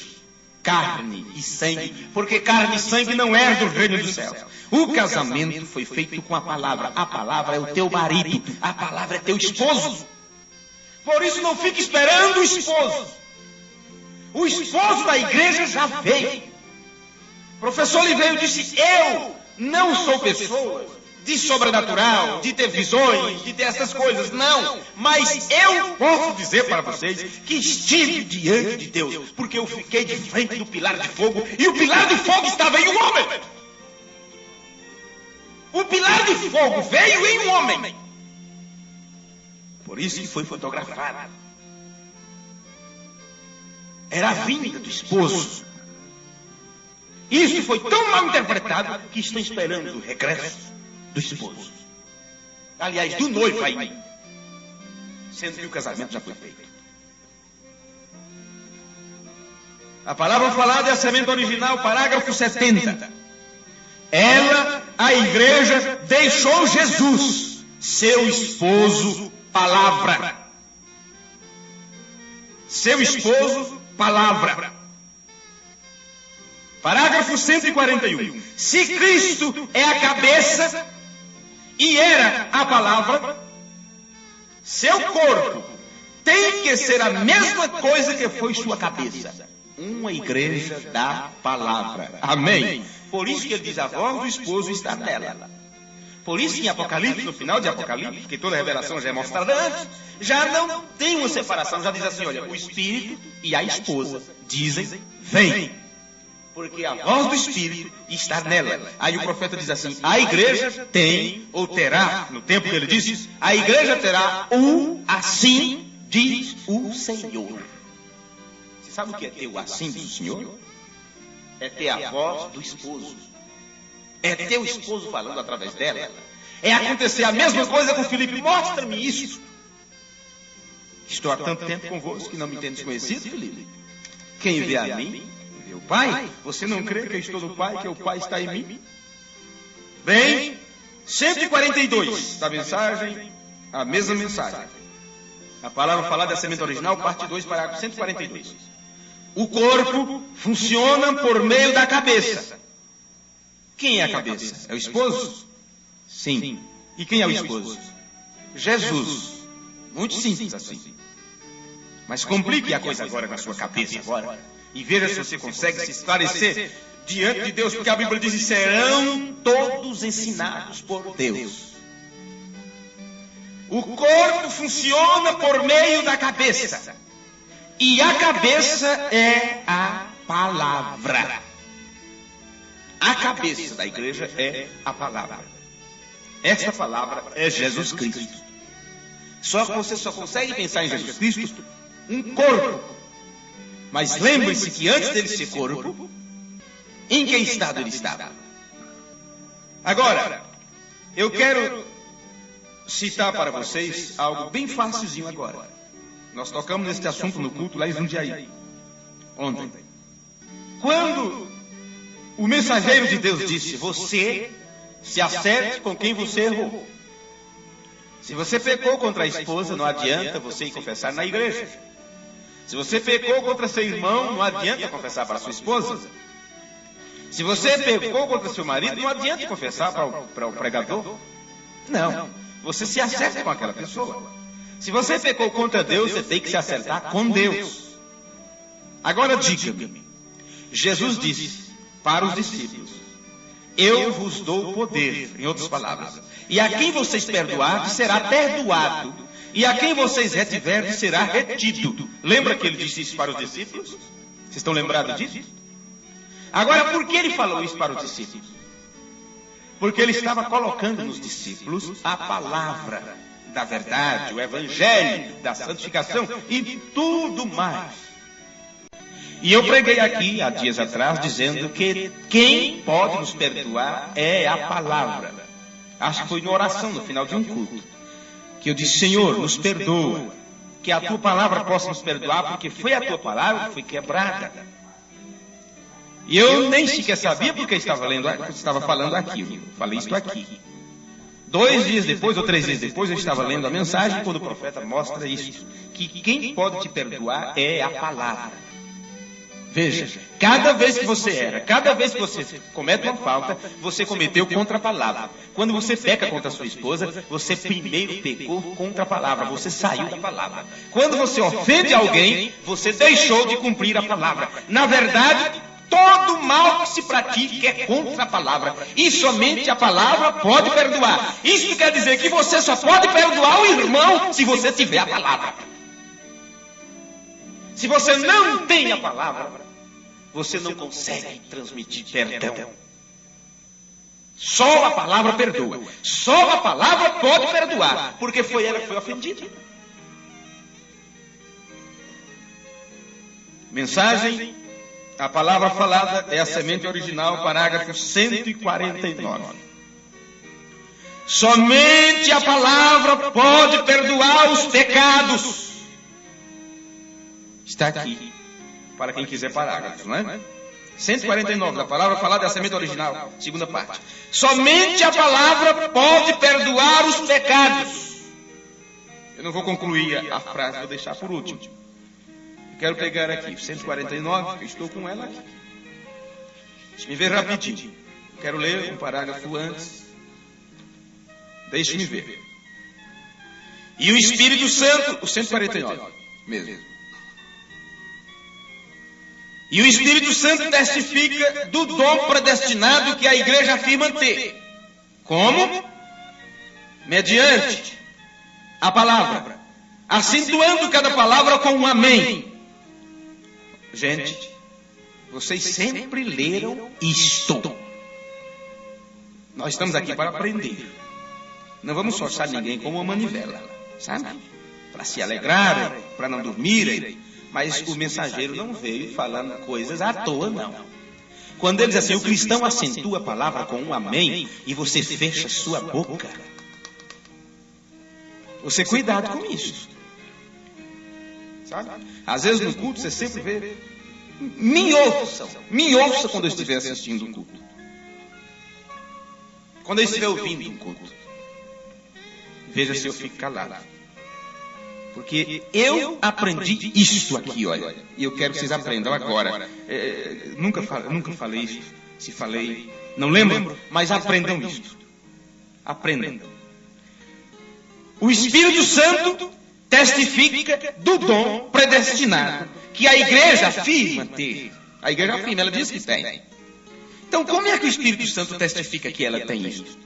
carne e sangue, porque carne e sangue não é do reino dos céus. O casamento foi feito com a palavra é o teu marido, a palavra é teu esposo. Por isso não fique esperando o esposo. O esposo da igreja já veio. O professor Oliveira disse, eu não sou pessoa, de sobrenatural, de ter visões, de ter essas coisas, não. Mas eu posso dizer para vocês que estive diante de Deus, porque eu fiquei de frente do pilar de fogo, e o pilar de fogo estava em um homem. O pilar de fogo veio em um homem. Por isso que foi fotografado. Era a vinda do esposo. Isso foi tão mal interpretado que estão esperando o regresso do esposo. Aliás, do noivo aí. Sendo que o casamento já foi feito. A palavra falada é a semente original, parágrafo 70. Ela, a igreja, deixou Jesus, seu esposo, palavra. Seu esposo, palavra. Parágrafo 141. Se Cristo é a cabeça e era a palavra, seu corpo tem que ser a mesma coisa que foi sua cabeça. Uma igreja da palavra. Amém. Por isso que ele diz, a voz do esposo está nela. Por isso que em Apocalipse, no final de Apocalipse, que toda a revelação já é mostrada antes, já não tem uma separação, já diz assim, olha, o Espírito e a esposa dizem, vem. Porque a voz do Espírito está nela. Aí o profeta diz assim, a igreja tem, ou terá, no tempo que ele disse, a igreja terá o assim diz o Senhor. Você sabe o que é ter o assim diz o Senhor? É ter a voz do esposo. É ter o esposo falando através dela. É acontecer a mesma coisa com Filipe. Mostra-me isso. Estou há tanto tempo convosco que não me tendes conhecido, Filipe. Quem vê a mim, vê o Pai. Você não crê que eu estou no Pai, que o Pai está em mim? Bem, 142 da mensagem, a mesma mensagem. A palavra falada é a semente original, parte 2, parágrafo 142. O corpo funciona por meio da cabeça. Quem é a cabeça? É o esposo? Sim. E quem é o esposo? Jesus. Muito simples assim. Mas complique a coisa agora na sua cabeça agora. E veja se você consegue se esclarecer diante de Deus, porque a Bíblia diz, serão todos ensinados por Deus. O corpo funciona por meio da cabeça. E a cabeça é a palavra. A cabeça da igreja é a palavra. Essa palavra é Jesus Cristo. Só que você só consegue pensar em Jesus Cristo um corpo. Mas lembre-se que antes dele ser corpo, em que estado ele estava? Agora, eu quero citar para vocês algo bem facilzinho agora. Nós tocamos nesse assunto no culto lá em Jundiaí, ontem. Quando o mensageiro de Deus disse, você se acerte com quem você errou. Se você pecou contra a esposa, não adianta você ir confessar na igreja. Se você pecou contra seu irmão, não adianta confessar para sua esposa. Se você pecou contra seu marido, não adianta confessar para o pregador. Não, você se acerta com aquela pessoa. Se você pecou contra Deus, você tem que se acertar com Deus. Agora diga-me, Jesus disse para os discípulos, eu vos dou poder, em outras palavras, e a quem vocês perdoardes será perdoado, e a quem vocês retiverdes será retido. Lembra que ele disse isso para os discípulos? Vocês estão lembrados disso? Agora, por que ele falou isso para os discípulos? Porque ele estava colocando nos discípulos a palavra da verdade, o evangelho, da santificação e tudo mais. E eu preguei aqui, há dias atrás, dizendo que quem pode nos perdoar é a palavra. Acho que foi numa oração no final de um culto, que eu disse, Senhor, nos perdoa, que a tua palavra possa nos perdoar, porque foi a tua palavra que foi quebrada. E eu nem sequer sabia porque estava falando aquilo. Falei isto aqui. 2 dias depois, ou 3 dias depois, eu estava lendo a mensagem quando o profeta mostra isso. Que quem pode te perdoar é a palavra. Veja, cada vez que você erra, cada vez que você comete uma falta, você cometeu contra a palavra. Quando você peca contra a sua esposa, você primeiro pecou contra a palavra, você saiu da palavra. Quando você ofende alguém, você deixou de cumprir a palavra. Na verdade, Todo mal que se pratique é contra a palavra. E somente a palavra pode perdoar. Isso quer dizer que você só pode perdoar o irmão se você tiver a palavra. Se você não tem a palavra, você não consegue transmitir perdão. Só a palavra perdoa. Só a palavra pode perdoar. Porque foi ela que foi ofendida. Mensagem: a palavra falada é a semente original, parágrafo 149. Somente a palavra pode perdoar os pecados. Está aqui, para quem quiser parágrafo, não é? 149, a palavra falada é a semente original, segunda parte. Somente a palavra pode perdoar os pecados. Eu não vou concluir a frase, vou deixar por último. Quero pegar aqui, 149, eu estou com ela aqui. Deixe-me ver rapidinho. Quero ler um parágrafo antes. Deixe-me ver. E o Espírito Santo, o 149 mesmo. E o Espírito Santo testifica do dom predestinado que a igreja afirma ter. Como? Mediante a palavra, acentuando cada palavra com um amém. Gente, vocês sempre leram isto. Nós estamos aqui para aprender. Não vamos forçar ninguém com uma manivela, sabe? Para se alegrarem, para não dormirem. Mas o mensageiro não veio falando coisas à toa, não. Quando ele diz assim, o cristão acentua a palavra com um amém e você fecha sua boca. Você cuidado com isso. Sabe? Às vezes no culto você sempre vê. Me ouça quando eu estiver assistindo um culto. Quando eu estiver ouvindo um culto. Veja se eu fico calado. Porque eu aprendi isso aqui, olha. E eu quero que vocês aprendam agora. Nunca falei isso. Se falei, não lembro. Mas aprendam isso. Aprendam. O Espírito Santo testifica do dom predestinado que a igreja afirma ter. A igreja afirma, ela diz que tem. Então, como é que o Espírito Santo testifica que ela tem isso?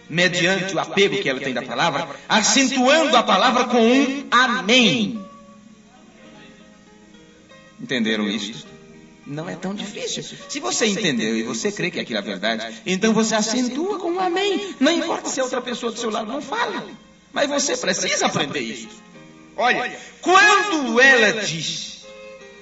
Mediante o apego que ela tem da palavra, acentuando a palavra com um amém. Entenderam isso? Não é tão difícil. Se você entendeu e você crê que aquilo é verdade, então você acentua com um amém. Não importa se a outra pessoa do seu lado não fala. Mas você precisa aprender isso. Olha,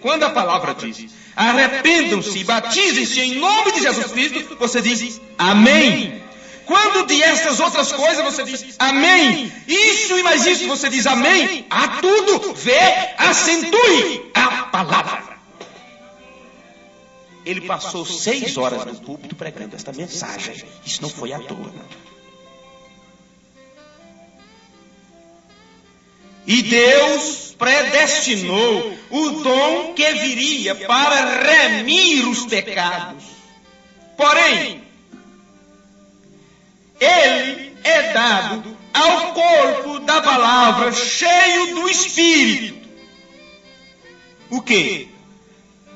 quando a palavra diz, arrependam-se e batizem-se em nome de Jesus Cristo, você diz amém. Quando de estas outras coisas você diz amém. Isso e mais isso você diz amém. A tudo, acentue a palavra. Ele passou 6 horas no púlpito pregando esta mensagem. Isso não foi à toa. E Deus predestinou o dom que viria para remir os pecados. Porém, ele é dado ao corpo da palavra, cheio do Espírito. O quê?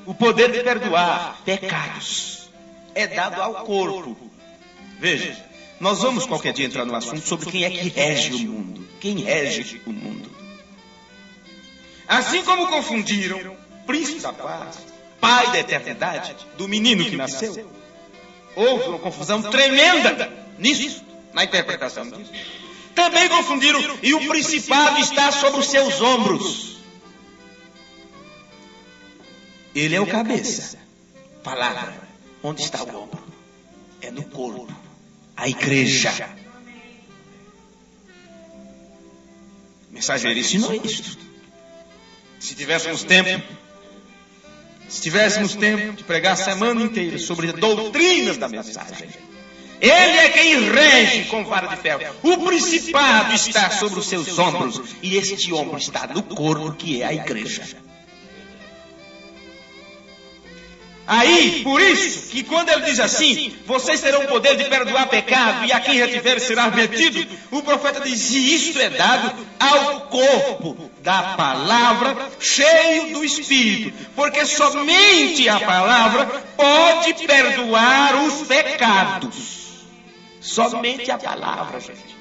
O poder de perdoar pecados. É dado ao corpo. Veja, nós vamos qualquer dia entrar no assunto sobre quem é que rege o mundo. Quem rege o mundo? Assim como confundiram príncipe da paz, pai da eternidade, do menino que nasceu, houve uma confusão tremenda nisso, na interpretação disso. Também confundiram, e o principado está sobre os seus ombros. Ele é o cabeça. Palavra. Onde está o ombro? É no corpo. A igreja. Mensageiro ensinou isso. Se tivéssemos tempo de pregar a semana inteira sobre as doutrinas da mensagem, ele é quem rege com vara de ferro. O principado está sobre os seus ombros, e este ombro está no corpo, que é a igreja. Aí, por isso, que quando ele diz assim, vocês terão o poder de perdoar pecado, e a quem retiver será metido, o profeta diz, e isso é dado ao corpo da palavra, cheio do Espírito, porque somente a palavra pode perdoar os pecados. Somente a palavra, gente.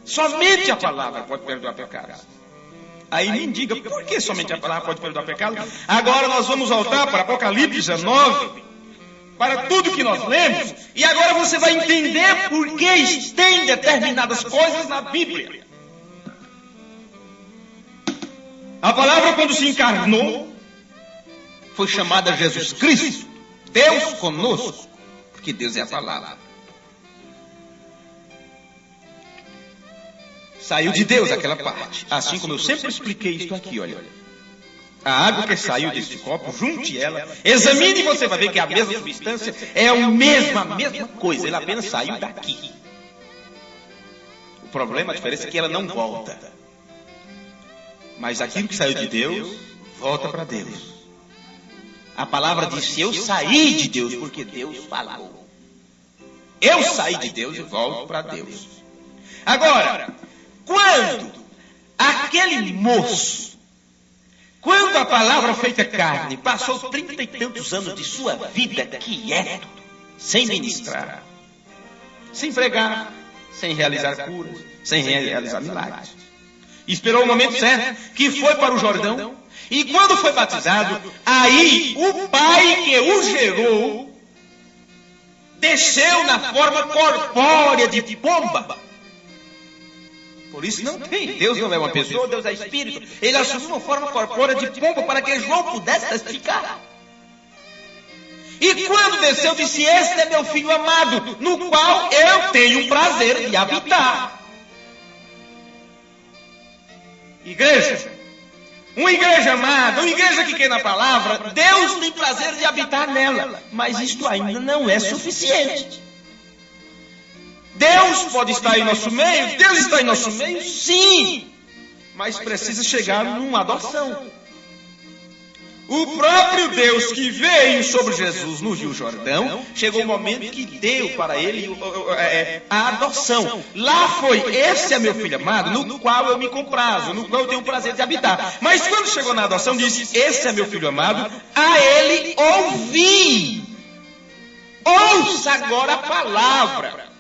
Somente a palavra pode perdoar pecados. Aí me diga, por que somente a palavra pode perdoar pecado? Agora nós vamos voltar para Apocalipse 19, para tudo que nós lemos, e agora você vai entender por que tem determinadas coisas na Bíblia. A palavra, quando se encarnou, foi chamada Jesus Cristo, Deus conosco, porque Deus é a palavra. Saiu de Deus aquela parte. Assim como eu sempre expliquei isso aqui, olha. A água que saiu desse copo, junte ela, examine e você vai ver que a mesma substância é a mesma coisa. Ele apenas saiu daqui. O problema, a diferença é que ela não volta. Mas aquilo que saiu de Deus, volta para Deus. A palavra disse, eu saí de Deus porque Deus falou. Eu saí de Deus e volto para Deus. Agora, quando aquele moço, quando a palavra feita carne, passou 30 e tantos anos de sua vida quieto, sem ministrar, sem pregar, sem realizar curas, sem realizar milagres, esperou o momento certo, que foi para o Jordão, e quando foi batizado, aí o pai que o gerou, desceu na forma corpórea de pomba. Por isso não tem. Deus não é uma pessoa, Deus é espírito. Ele assumiu uma forma corpórea de pomba para que João pudesse testificar. E quando desceu, disse, este é meu filho amado, no qual eu tenho prazer de habitar. Igreja, uma igreja amada, uma igreja que quer na palavra, Deus tem prazer de habitar nela. Mas isto ainda não é suficiente. Deus pode estar em nosso meio, Deus está em nosso meio, sim, mas precisa chegar numa adoção. O próprio Deus que veio sobre Jesus no Rio Jordão, chegou o momento que deu para ele a adoção. Lá foi, esse é meu filho amado, no qual eu me comprazo, no qual eu tenho o prazer de habitar. Mas quando chegou na adoção, disse, esse é meu filho amado, a ele ouvi. Ouça agora a palavra.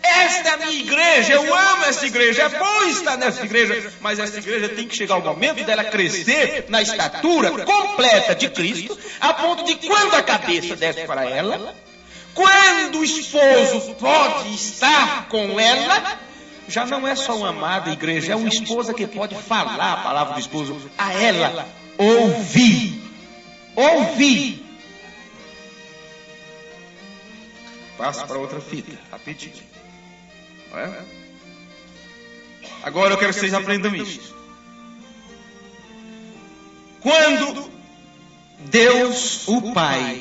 Esta é a minha igreja, eu amo essa igreja, é bom estar nessa igreja, mas essa igreja tem que chegar o momento dela crescer na estatura completa de Cristo, a ponto de quando a cabeça desce para ela, quando o esposo pode estar com ela, já não é só uma amada igreja, é uma esposa que pode falar a palavra do esposo a ela, ouvir. Passa para outra fita, rapidinho. Agora eu quero que vocês aprendam isso. Quando Deus, o Pai,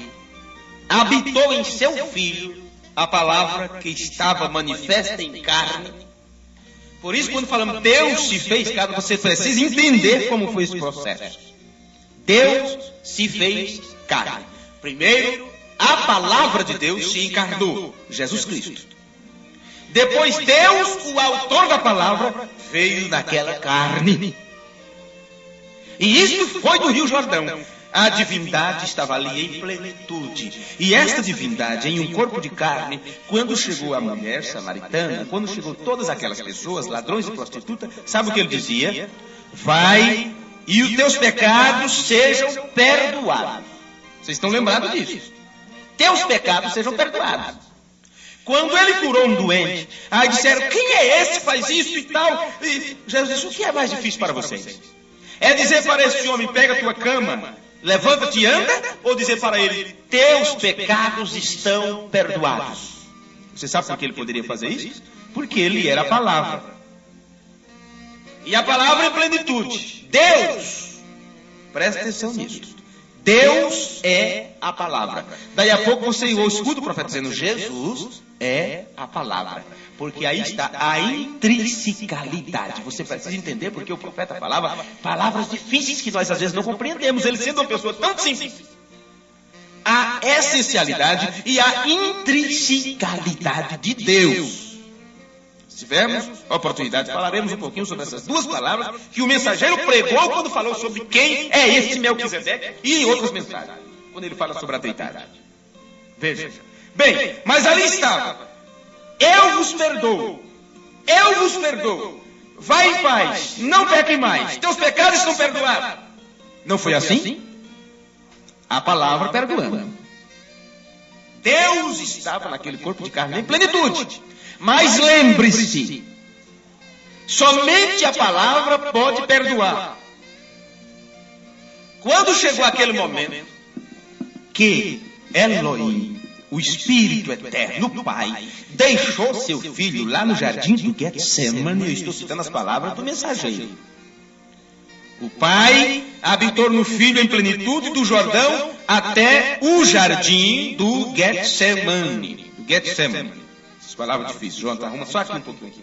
habitou em seu Filho a palavra que estava manifesta em carne. Por isso, quando falamos Deus se fez carne, você precisa entender como foi esse processo. Deus se fez carne. Primeiro, a palavra de Deus se encarnou, Jesus Cristo. Depois Deus, o autor da palavra, veio naquela carne. E isto foi do Rio Jordão. A divindade estava ali em plenitude. E esta divindade, em um corpo de carne, quando chegou a mulher samaritana, quando chegou todas aquelas pessoas, ladrões e prostitutas, sabe o que ele dizia? Vai e os teus pecados sejam perdoados. Vocês estão lembrados disso? Teus pecados sejam perdoados. Quando ele curou um doente, aí disseram, quem é esse que faz isso e tal? E Jesus disse, o que é mais difícil para vocês? É dizer para esse homem, pega a tua cama, levanta-te e anda? Ou dizer para ele, teus pecados estão perdoados? Você sabe por que ele poderia fazer isso? Porque ele era a palavra. E a palavra em plenitude. Deus, presta atenção nisso. Deus é a palavra. Daí a pouco você escuta o profeta dizendo, Jesus é a palavra. Porque aí está a intrinsecalidade. Você precisa entender porque o profeta falava palavras difíceis que nós às vezes não compreendemos. Ele sendo uma pessoa tão simples. A essencialidade e a intrinsecalidade de Deus. Se tivermos a oportunidade, falaremos um pouquinho sobre essas duas palavras que o mensageiro pregou quando falou sobre quem é esse Melquisedeque e em outras mensagens, quando ele fala sobre a deidade. Veja. Bem, mas ali estava. Eu vos perdoo. Eu vos perdoo. Vai em paz. Não peque mais. Teus pecados estão perdoados. Não foi assim? A palavra perdoando. Deus estava naquele corpo de carne em plenitude. Mas lembre-se, somente a palavra pode perdoar. Quando chegou aquele momento que Elohim, o Espírito Eterno, o Pai, deixou seu filho lá no jardim do Getsemane, eu estou citando as palavras do mensageiro. O Pai habitou no Filho em plenitude do Jordão até o jardim do Getsemane. Essas palavras difíceis. João, arruma só aqui um pouquinho.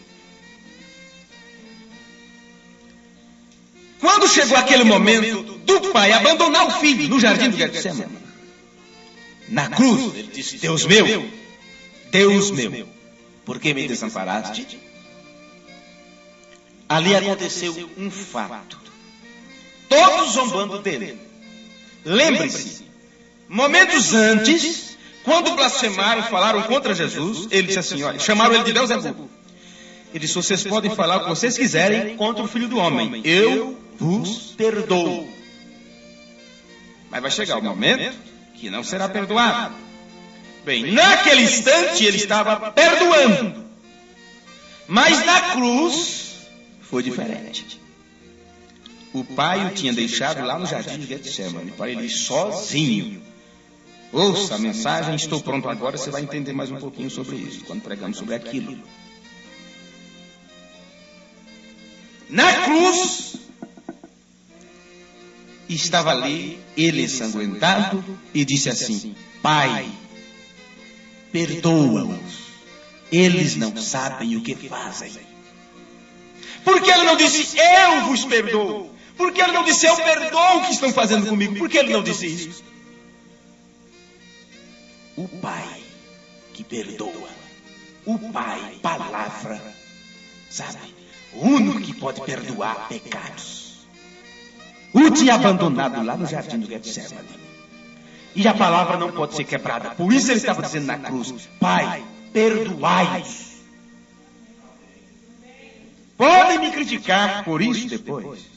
Quando chegou aquele momento do Pai abandonar o Filho no jardim do Getsemane, na cruz, ele disse, Deus meu, por que me desamparaste? Ali aconteceu um fato. Todos zombando dele. Lembre-se, momentos antes, quando blasfemaram, falaram contra Jesus, ele disse assim, olha, chamaram ele de Beelzebul. Ele disse, vocês podem falar o que vocês quiserem contra o Filho do Homem. Eu vos perdoo. Mas vai chegar o momento que não será perdoado. Bem, naquele instante ele estava perdoando. Mas na cruz foi diferente. O Pai o tinha deixado lá no jardim de Getsemane para ele ir sozinho. Ouça a mensagem, estou pronto agora, você vai entender mais um pouquinho sobre isso, quando pregamos sobre aquilo. Na cruz, estava ali, ele ensanguentado, e disse assim, Pai, perdoa-os, eles não sabem o que fazem. Por que ele não disse, eu vos perdoo? Por que ele não disse, eu perdoo o que estão fazendo comigo? Por que ele não disse isso? O Pai que perdoa, o Pai, palavra, sabe? O único que pode perdoar pecados. O tinha abandonado lá no jardim do Getsemane. E a palavra não pode ser quebrada. Por isso ele estava dizendo na cruz, Pai, perdoai-os. Podem me criticar por isso depois.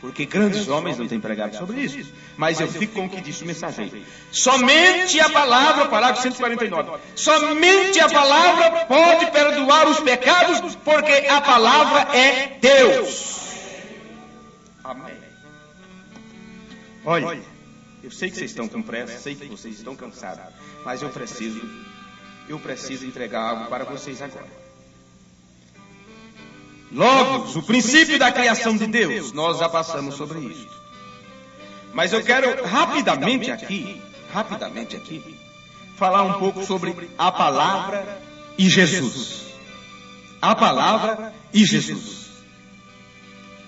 Porque grandes homens não têm pregado sobre isso. Mas eu fico com o que disse o mensageiro. Somente a palavra, parágrafo 149. Somente a palavra pode perdoar os pecados, porque a palavra é Deus. Amém. Olha, eu sei que vocês estão com pressa, sei que vocês estão cansados. Mas eu preciso entregar algo para vocês agora. Logo, o princípio da criação de Deus, nós já passamos sobre isso. Mas eu quero rapidamente aqui, falar um pouco sobre a palavra e Jesus. A palavra e Jesus.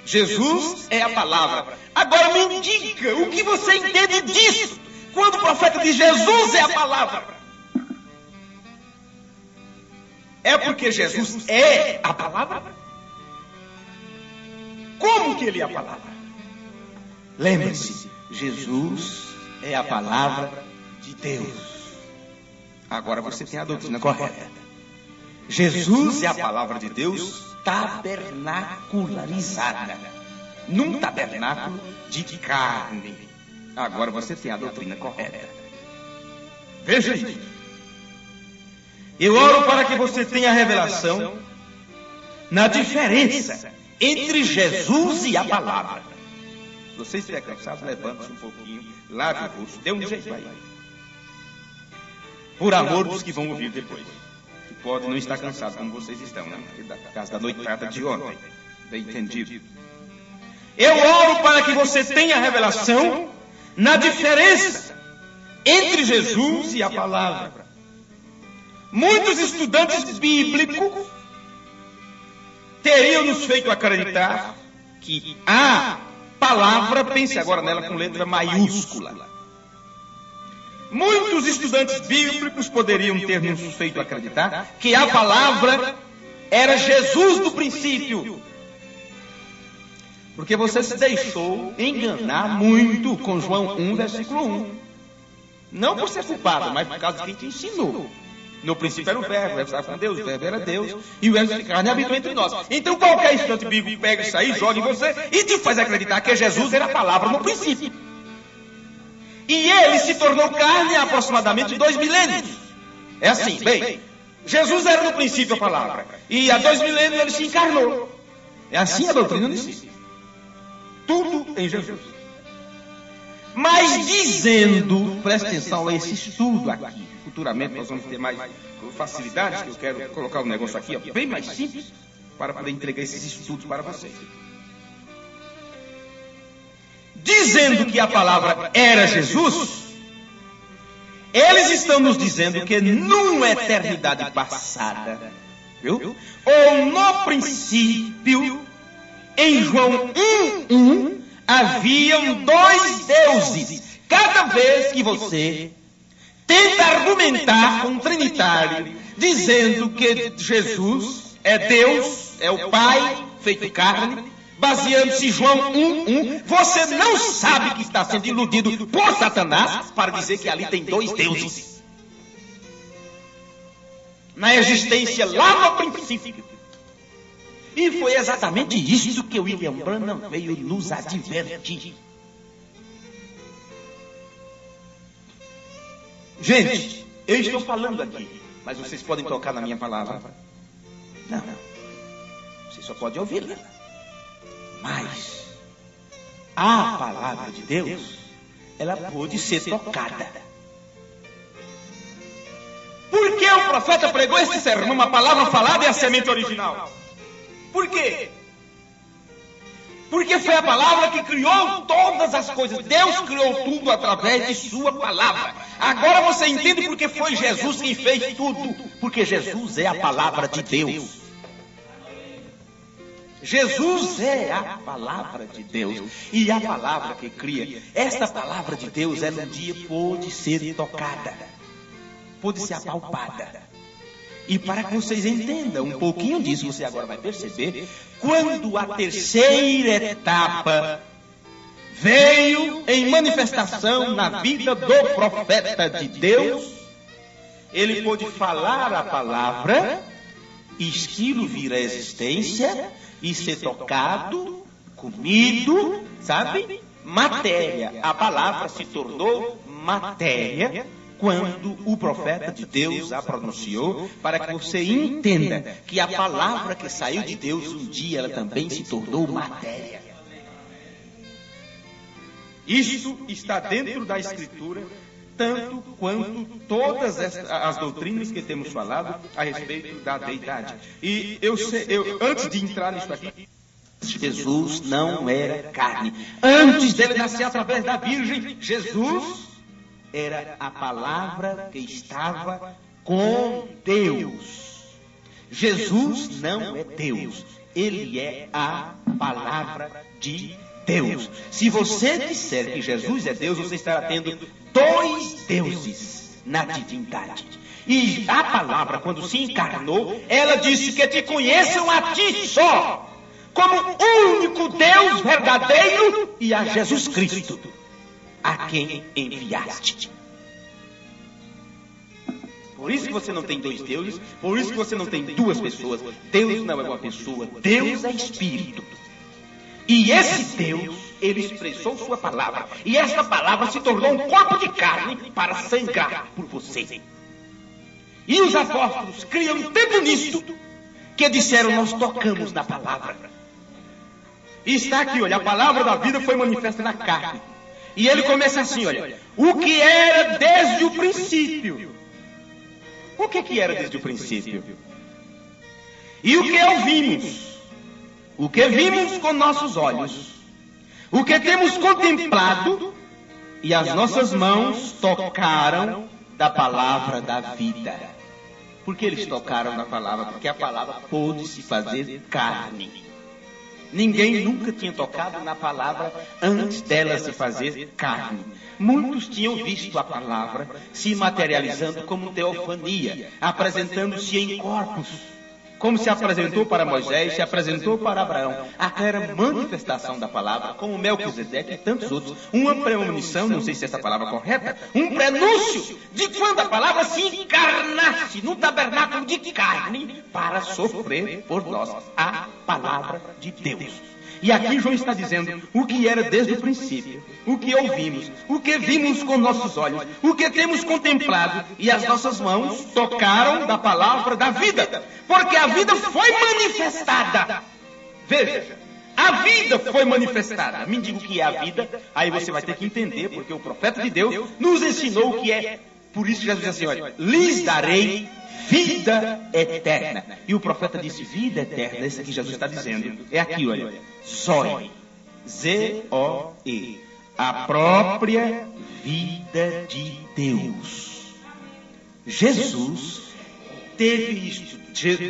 Jesus é a palavra. Agora me diga o que você entende disso, quando o profeta diz Jesus é a palavra. É porque Jesus é a palavra? Como que ele é a palavra? Lembre-se, Jesus é a palavra de Deus. Agora você tem a doutrina correta. Jesus é a palavra de Deus tabernacularizada. Num tabernáculo de carne. Agora você tem a doutrina correta. Veja isso. Eu oro para que você tenha a revelação na diferença entre Jesus e a palavra. Se você estiver cansado, levante-se um pouquinho, lave o rosto, dê um jeito aí. Por amor dos que vão ouvir depois. Que podem não estar cansados como vocês estão, né? Por causa da noitada de ontem. Bem entendido. Eu oro para que você tenha a revelação na diferença entre Jesus e a palavra. Muitos estudantes bíblicos teriam nos feito acreditar que a palavra, pense agora nela com letra maiúscula. Muitos estudantes bíblicos poderiam ter nos feito acreditar que a palavra era Jesus do princípio. Porque você se deixou enganar muito com João 1, versículo 1. Não por ser culpado, mas por causa de quem te ensinou. No princípio era o verbo, o verbo estava com Deus, o verbo era Deus, e o verbo se carne habitou entre nós. Então qualquer estudante bíblico pega isso aí, joga em você e te faz acreditar que Jesus era a palavra no princípio. E ele se tornou carne há aproximadamente 2 milênios. É assim, bem, Jesus era no princípio a palavra, e há 2 milênios ele se encarnou. É assim a doutrina de si. Tudo em Jesus. Mas dizendo, presta atenção a esse estudo aqui, futuramente nós vamos ter mais facilidades, que eu quero colocar um negócio aqui, ó, bem mais simples, para poder entregar esses estudos para vocês. Dizendo que a palavra era Jesus, eles estão nos dizendo que numa eternidade passada, viu? Ou no princípio, em João 1:1, haviam 2 deuses. Cada vez que você tenta argumentar com um trinitário, dizendo que Jesus é Deus, é o Pai feito carne, baseando-se em João 1:1, você não sabe que está sendo iludido por Satanás para dizer que ali tem 2 deuses. Na existência lá no princípio. E foi exatamente isso que William Branham veio nos advertir. Gente, eu estou falando aqui, mas vocês podem tocar na minha palavra? Não. Vocês só podem ouvi-la. Mas a palavra de Deus, ela pode ser tocada. Por que o profeta pregou esse sermão? Uma palavra falada é a semente original. Por quê? Porque foi a palavra que criou todas as coisas. Deus criou tudo através de sua palavra. Agora você entende porque foi Jesus quem fez tudo. Porque Jesus é a palavra de Deus. Jesus é a palavra de Deus. E a palavra que cria. Esta palavra de Deus, ela um dia pôde ser tocada. Pôde ser apalpada. E para que vocês entendam um pouquinho disso, você agora vai perceber, quando a terceira etapa veio em manifestação na vida do profeta de Deus, ele pôde falar a palavra, esquilo vir à existência e ser tocado, comido, sabe? Matéria. A palavra se tornou matéria quando o profeta de Deus a pronunciou, para que você entenda que a palavra que saiu de Deus um dia, ela também se tornou matéria. Isso está dentro da Escritura, tanto quanto todas as doutrinas que temos falado a respeito da deidade. E eu antes de entrar nisso aqui, Jesus não era carne. Antes dele nascer através da Virgem, Jesus era a palavra que estava com Deus. Jesus não é Deus. Ele é a palavra de Deus. Se você disser que Jesus é Deus, você estará tendo 2 deuses na divindade. E a palavra, quando se encarnou, ela disse que te conheçam a ti só, como único Deus verdadeiro, e a Jesus Cristo, a quem enviaste. Por isso que você não tem 2 deuses, por isso que você não tem 2 pessoas. Deus não é uma pessoa, Deus é Espírito. E esse Deus, ele expressou sua palavra. E essa palavra se tornou um corpo de carne para sangrar por você. E os apóstolos criam tanto nisto, que disseram, nós tocamos na palavra. E está aqui, olha, a palavra da vida foi manifesta na carne. E ele começa assim, olha, o que era desde o princípio. O que era desde o princípio? E o que ouvimos? O que vimos com nossos olhos? O que temos contemplado e as nossas mãos tocaram da palavra da vida. Por que eles tocaram na palavra? Porque a palavra pôde se fazer carne. Ninguém nunca tinha tocado na palavra antes dela se fazer carne. Muitos tinham visto a palavra se materializando como teofania, apresentando-se em corpos, como se apresentou para Moisés, se apresentou para Abraão. Aquela manifestação da palavra, como Melquisedeque e tantos outros, uma premonição, não sei se essa palavra é correta, um prenúncio de quando a palavra se encarnasse no tabernáculo de carne para sofrer por nós a palavra de Deus. E aqui João está dizendo o que era desde o princípio, o que ouvimos, o que vimos com nossos olhos, o que temos contemplado, e as nossas mãos tocaram da palavra da vida, porque a vida foi manifestada. Veja, a vida foi manifestada. Me diga o que é a vida, aí você vai ter que entender, porque o profeta de Deus nos ensinou o que é. Por isso Jesus diz assim, olha, lhes darei vida eterna. E o profeta disse, vida eterna, esse aqui Jesus está dizendo, é aqui, olha, Zoe, Z-O-E, a própria vida de Deus. Jesus teve isto.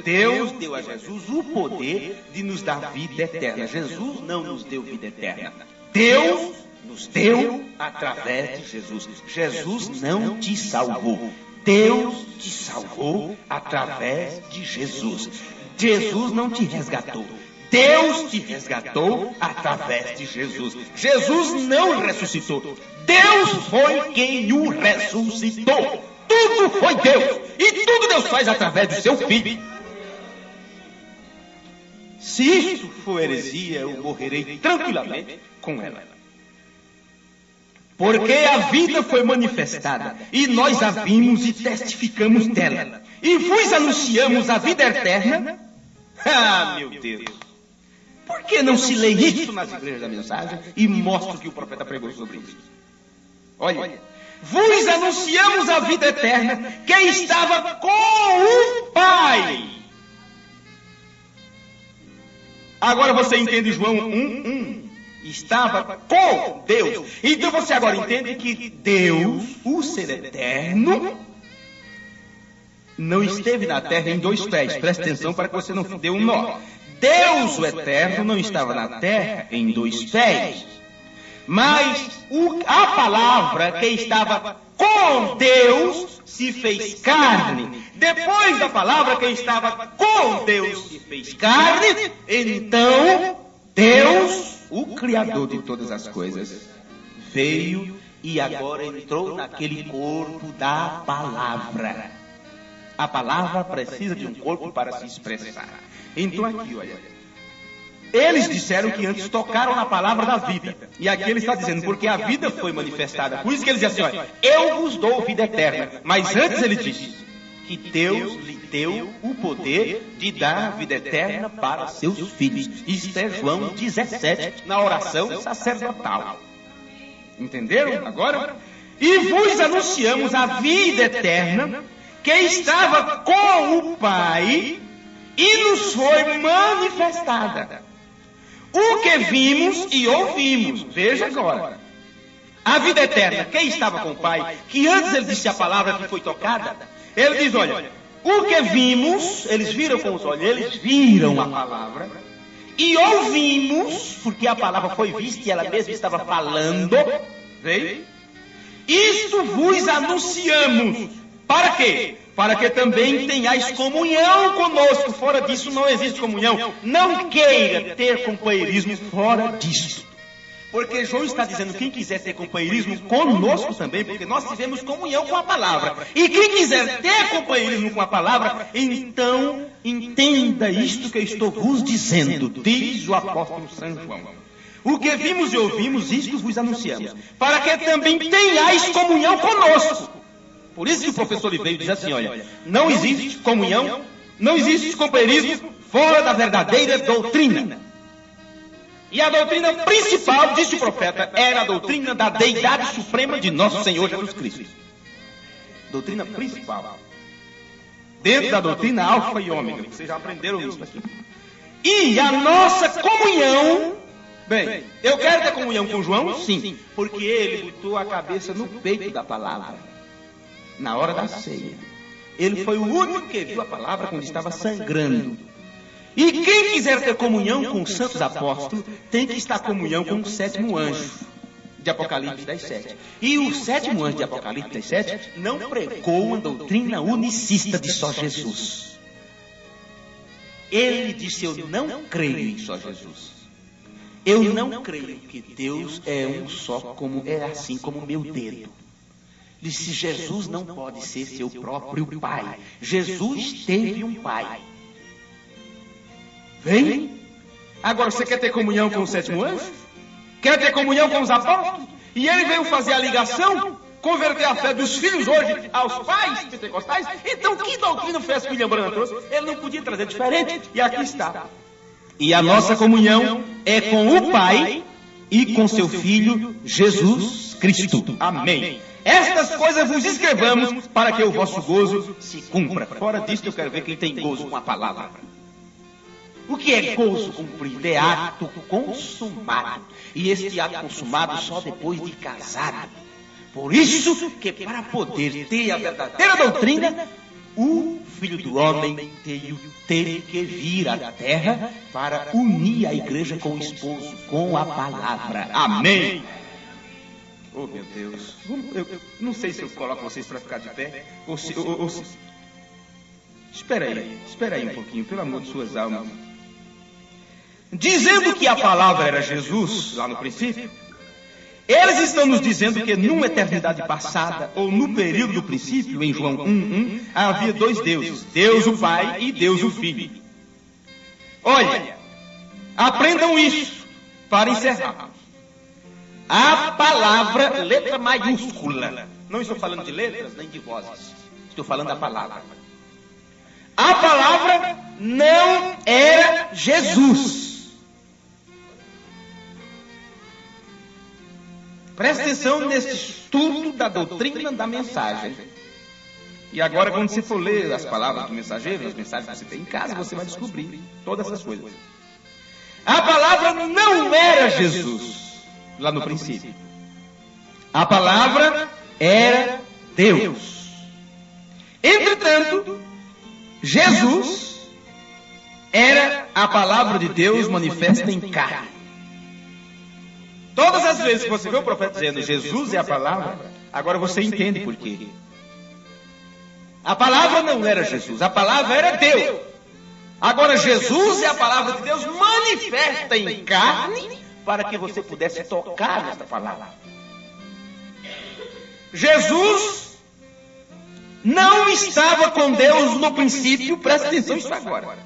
Deus deu a Jesus o poder de nos dar vida eterna. Jesus não nos deu vida eterna. Deus nos deu através de Jesus. Jesus não te salvou. Deus te salvou através de Jesus. Jesus não te resgatou. Deus te resgatou através de Jesus. Jesus não ressuscitou. Deus foi quem o ressuscitou. Tudo foi Deus. E tudo Deus faz através do seu Filho. Se isso for heresia, eu morrerei tranquilamente com ela. Porque a vida foi manifestada, e nós a vimos e testificamos dela. E vos anunciamos a vida eterna. Ah, meu Deus! Por que não se lê isso nas igrejas da mensagem e mostra o que o profeta pregou sobre isso? Olha, vos anunciamos a vida eterna que estava com o Pai. Agora você entende João 1:1. Estava com Deus. Então você agora entende que Deus, o ser eterno, não esteve na terra em dois pés. Preste atenção para que você não dê um nó. Deus, o eterno, não estava na terra em dois pés. Mas a palavra que estava com Deus se fez carne. Depois da palavra que estava com Deus se fez carne, então Deus, o Criador de todas as coisas, veio e agora entrou naquele corpo da palavra. A palavra precisa de um corpo para se expressar. Então aqui, olha, eles disseram que antes tocaram na palavra da vida. E aqui ele está dizendo, porque a vida foi manifestada. Por isso que ele diz assim, olha, eu vos dou vida eterna. Mas antes ele disse que Deus lhe deu o poder de dar vida eterna para seus filhos. Isto é João 17, na oração sacerdotal. Entenderam agora? E vos anunciamos a vida eterna que estava com o Pai e nos foi manifestada. O que vimos e ouvimos. Veja agora. A vida eterna que estava com o Pai, que antes ele disse a palavra que foi tocada, ele diz, olha, o que vimos, eles viram com os olhos, eles viram a palavra, e ouvimos, porque a palavra foi vista e ela mesma estava falando, veio? Isto vos anunciamos. Para quê? Para que também tenhais comunhão conosco. Fora disso não existe comunhão. Não queira ter companheirismo fora disso. Porque João está dizendo, quem quiser ter companheirismo conosco também, porque nós tivemos comunhão com a palavra. E quem quiser ter companheirismo com a palavra, então entenda isto que eu estou vos dizendo, diz o apóstolo São João. O que vimos e ouvimos, isto vos anunciamos, para que também tenhais comunhão conosco. Por isso que o professor Oliveira diz assim, olha, não existe comunhão, não existe companheirismo fora da verdadeira doutrina. E a doutrina principal, disse o profeta, era a doutrina da deidade suprema de nosso Senhor Jesus Cristo. Doutrina principal. Dentro da doutrina alfa e ômega. Vocês já aprenderam isso aqui. E a nossa comunhão Bem, eu quero ter comunhão com João, sim, porque ele botou a cabeça no peito da palavra, na hora da ceia. Ele foi o único que viu a palavra quando estava sangrando. E quem quiser ter comunhão com os santos apóstolos, tem que estar em comunhão com o sétimo anjo de Apocalipse 10:7. E o sétimo anjo de Apocalipse 10:7 não pregou uma doutrina unicista de só Jesus. Ele disse: eu não creio em só Jesus. Eu não creio que Deus é um só, como é assim como o meu dedo. Disse: Jesus não pode ser seu próprio pai. Jesus teve um pai. Vem. Agora você quer ter comunhão com o sétimo anjo? Quer ter comunhão com os apóstolos? E ele veio fazer a ligação, converter a fé dos filhos hoje aos pais pentecostais. Então que doutrina fez que William Branham trouxe? Ele não podia trazer diferente. E aqui está. E a nossa comunhão é com o Pai e com seu Filho Jesus Cristo. Amém. Estas coisas vos escrevamos para que o vosso gozo se cumpra. Fora disso, eu quero ver quem tem gozo com a palavra. O que é gozo cumprido? É ato consumado. E este ato consumado só depois de casado. Por isso que para poder ter a verdadeira doutrina, o Filho do Homem teve que vir à terra para unir a igreja com o esposo, com a palavra. Amém. Oh, meu Deus. Eu não sei se eu coloco vocês para ficar de pé. Ou se... Espera aí um pouquinho, pelo amor de suas almas. Dizendo que a palavra era Jesus, lá no princípio, eles estão nos dizendo que numa eternidade passada, ou no período do princípio, em João 1:1, havia dois deuses, Deus o Pai e Deus o Filho. Olha, aprendam isso para encerrar. A palavra, letra maiúscula, não estou falando de letras nem de vozes, estou falando da palavra. A palavra não era Jesus. Presta atenção nesse estudo da doutrina da mensagem. E agora, quando você for ler as palavras do mensageiro, as mensagens que você tem em casa, você vai descobrir todas essas coisas. A palavra não era Jesus, lá no princípio. A palavra era Deus. Entretanto, Jesus era a palavra de Deus manifesta em carne. Todas as vezes que você vê o profeta dizendo Jesus é a palavra, agora você entende por quê. A palavra não era Jesus, a palavra era Deus. Agora Jesus é a palavra de Deus manifesta em carne para que você pudesse tocar nesta palavra. Jesus não estava com Deus no princípio, presta atenção nisso agora.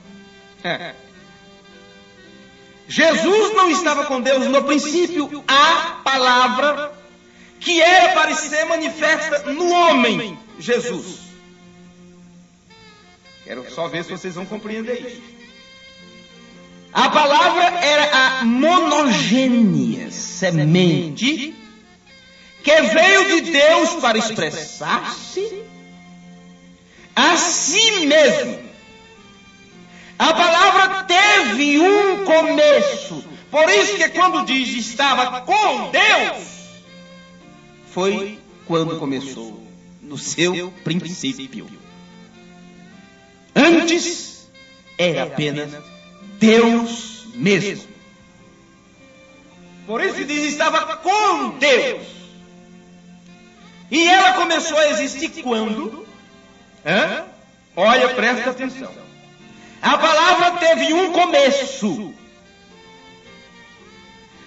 Jesus não estava com Deus no princípio, a palavra que era para ser manifesta no homem, Jesus. Quero só ver se vocês vão compreender isso. A palavra era a monogênia, semente, que veio de Deus para expressar-se a si mesmo. A palavra teve um começo. Por isso que quando diz estava com Deus, foi quando começou, no seu princípio. Antes era apenas Deus mesmo. Por isso que diz estava com Deus. E ela começou a existir quando? Olha, presta atenção. A palavra teve um começo.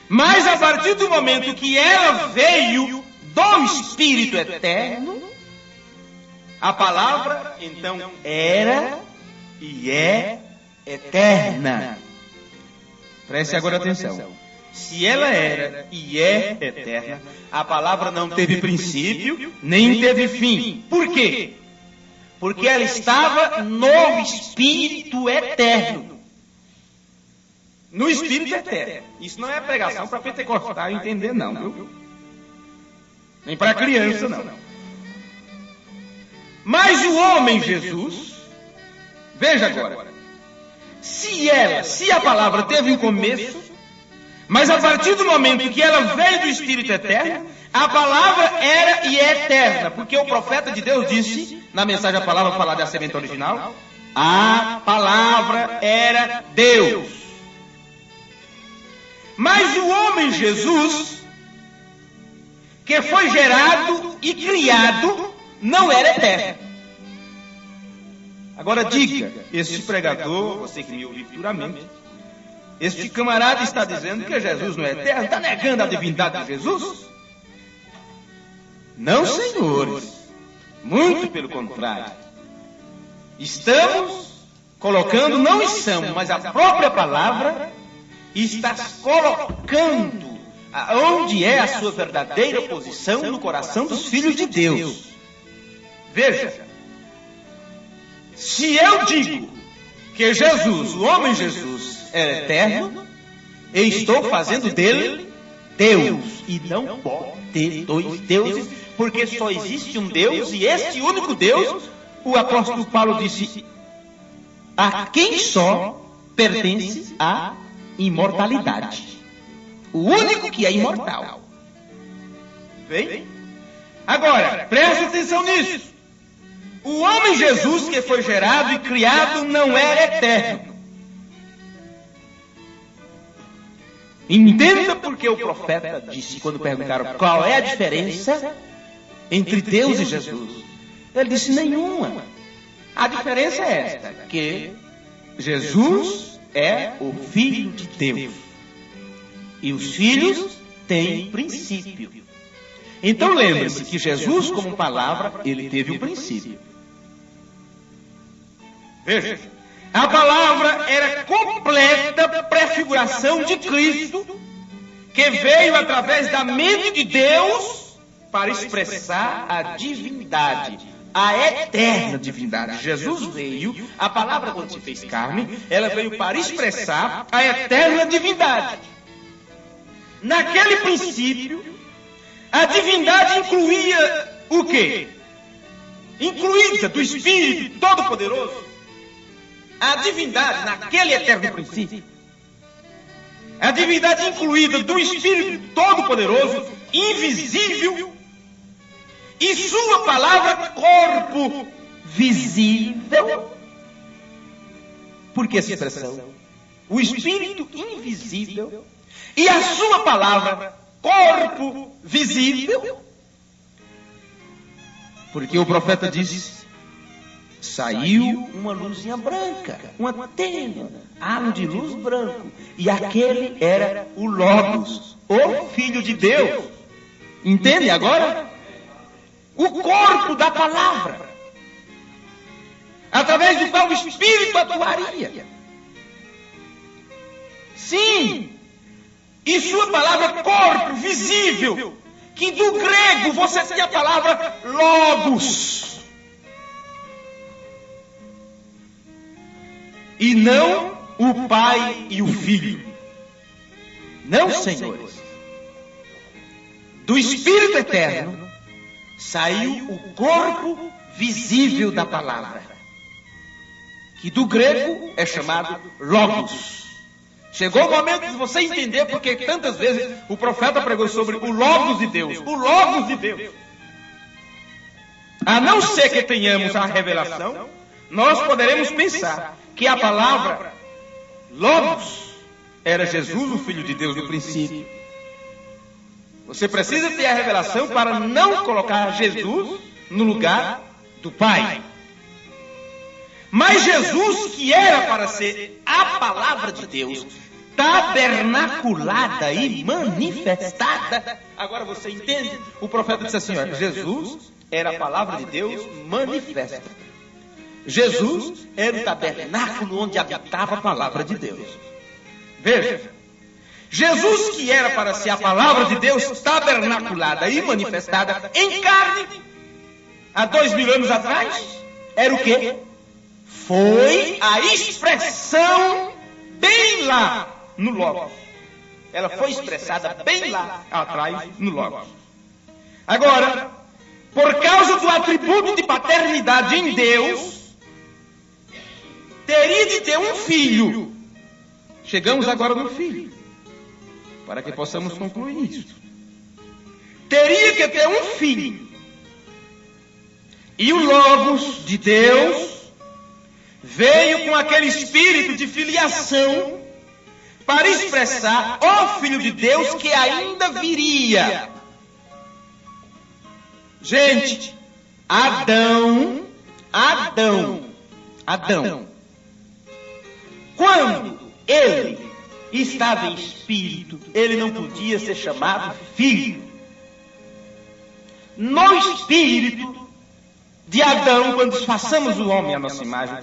Mas a partir do momento que ela veio do Espírito Eterno, a palavra então era e é eterna. Preste agora atenção. Se ela era e é eterna, a palavra não teve princípio, nem teve fim. Por quê? Porque ela estava no Espírito Eterno. No Espírito Eterno. Isso não é pregação para pentecostal entender, não, viu? Nem para criança, não. Mas o homem Jesus, veja agora, se a palavra teve um começo, Mas a partir do momento que ela veio do Espírito Eterno, a palavra era e é eterna, porque o profeta de Deus disse, na mensagem a palavra falada da semente original, a palavra era Deus. Mas o homem Jesus, que foi gerado e criado, não era eterno. Agora diga, este pregador, você que me ouviu futuramente, este camarada está dizendo que Jesus não é eterno, está negando a divindade de Jesus? Não, senhores, muito pelo contrário. Estamos colocando, não estamos, mas a própria palavra está colocando onde é a sua verdadeira posição no coração dos filhos de Deus. Veja, se eu digo que Jesus, o homem Jesus, é eterno, eu estou fazendo dele Deus, e não pode ter dois deuses, porque só existe um Deus, e este único Deus, o apóstolo Paulo disse, a quem só pertence a imortalidade. O único que é imortal. Vem? Agora, preste atenção nisso. O homem Jesus que foi gerado e criado não era eterno. Entenda porque o profeta disse, quando perguntaram qual é a diferença entre Deus e Jesus. Ele disse, nenhuma. A diferença é esta, que Jesus é o Filho de Deus. E os filhos têm princípio. Então lembre-se que Jesus, como palavra, ele teve um princípio. Veja, a palavra era completa prefiguração de Cristo, que veio através da mente de Deus para expressar a divindade, a eterna divindade. Jesus veio, a palavra quando se fez carne, ela veio para expressar a eterna divindade. Naquele princípio, a divindade incluía o quê? Incluída do Espírito Todo-Poderoso. A divindade, naquele eterno princípio, a divindade incluída do Espírito Todo-Poderoso, invisível, e sua palavra, corpo visível. Por que essa expressão? O Espírito invisível e a sua palavra, corpo visível. Porque o profeta disse, saiu uma luzinha branca, uma tênue, halo de luz branco, e aquele era o Logos, o Filho de Deus. Entende agora? O corpo da palavra, através do qual o Espírito atuaria. Sim, e sua palavra corpo visível, que do grego você tem a palavra Logos. E não o Pai e o Filho. Não, senhores. Do Espírito Eterno saiu o corpo visível da palavra, que do grego é chamado Logos. Chegou o momento de você entender porque tantas vezes o profeta pregou sobre o Logos de Deus. O Logos de Deus. A não ser que tenhamos a revelação, nós poderemos pensar que a palavra Logos era Jesus, o Filho de Deus, no princípio. Você precisa ter a revelação para não colocar Jesus no lugar do Pai. Mas Jesus, que era para ser a palavra de Deus, tabernaculada e manifestada. Agora você entende? O profeta disse assim, olha, Jesus era a palavra de Deus manifesta. Jesus era o tabernáculo onde habitava a palavra de Deus. Veja, Jesus, que era para ser a palavra de Deus tabernaculada e manifestada em carne, há 2000 anos atrás, era o quê? Foi a expressão bem lá no Logos. Ela foi expressada bem lá atrás no Logos. Agora, por causa do atributo de paternidade em Deus, teria de ter um filho. Chegamos agora no filho. para que possamos concluir isso. Teria que ter um filho. E o Logos de Deus veio com aquele espírito de filiação para expressar o Filho de Deus que ainda viria. Gente, Adão, quando ele estava em espírito, ele não podia ser chamado filho. No espírito de Adão, quando façamos o homem à nossa imagem,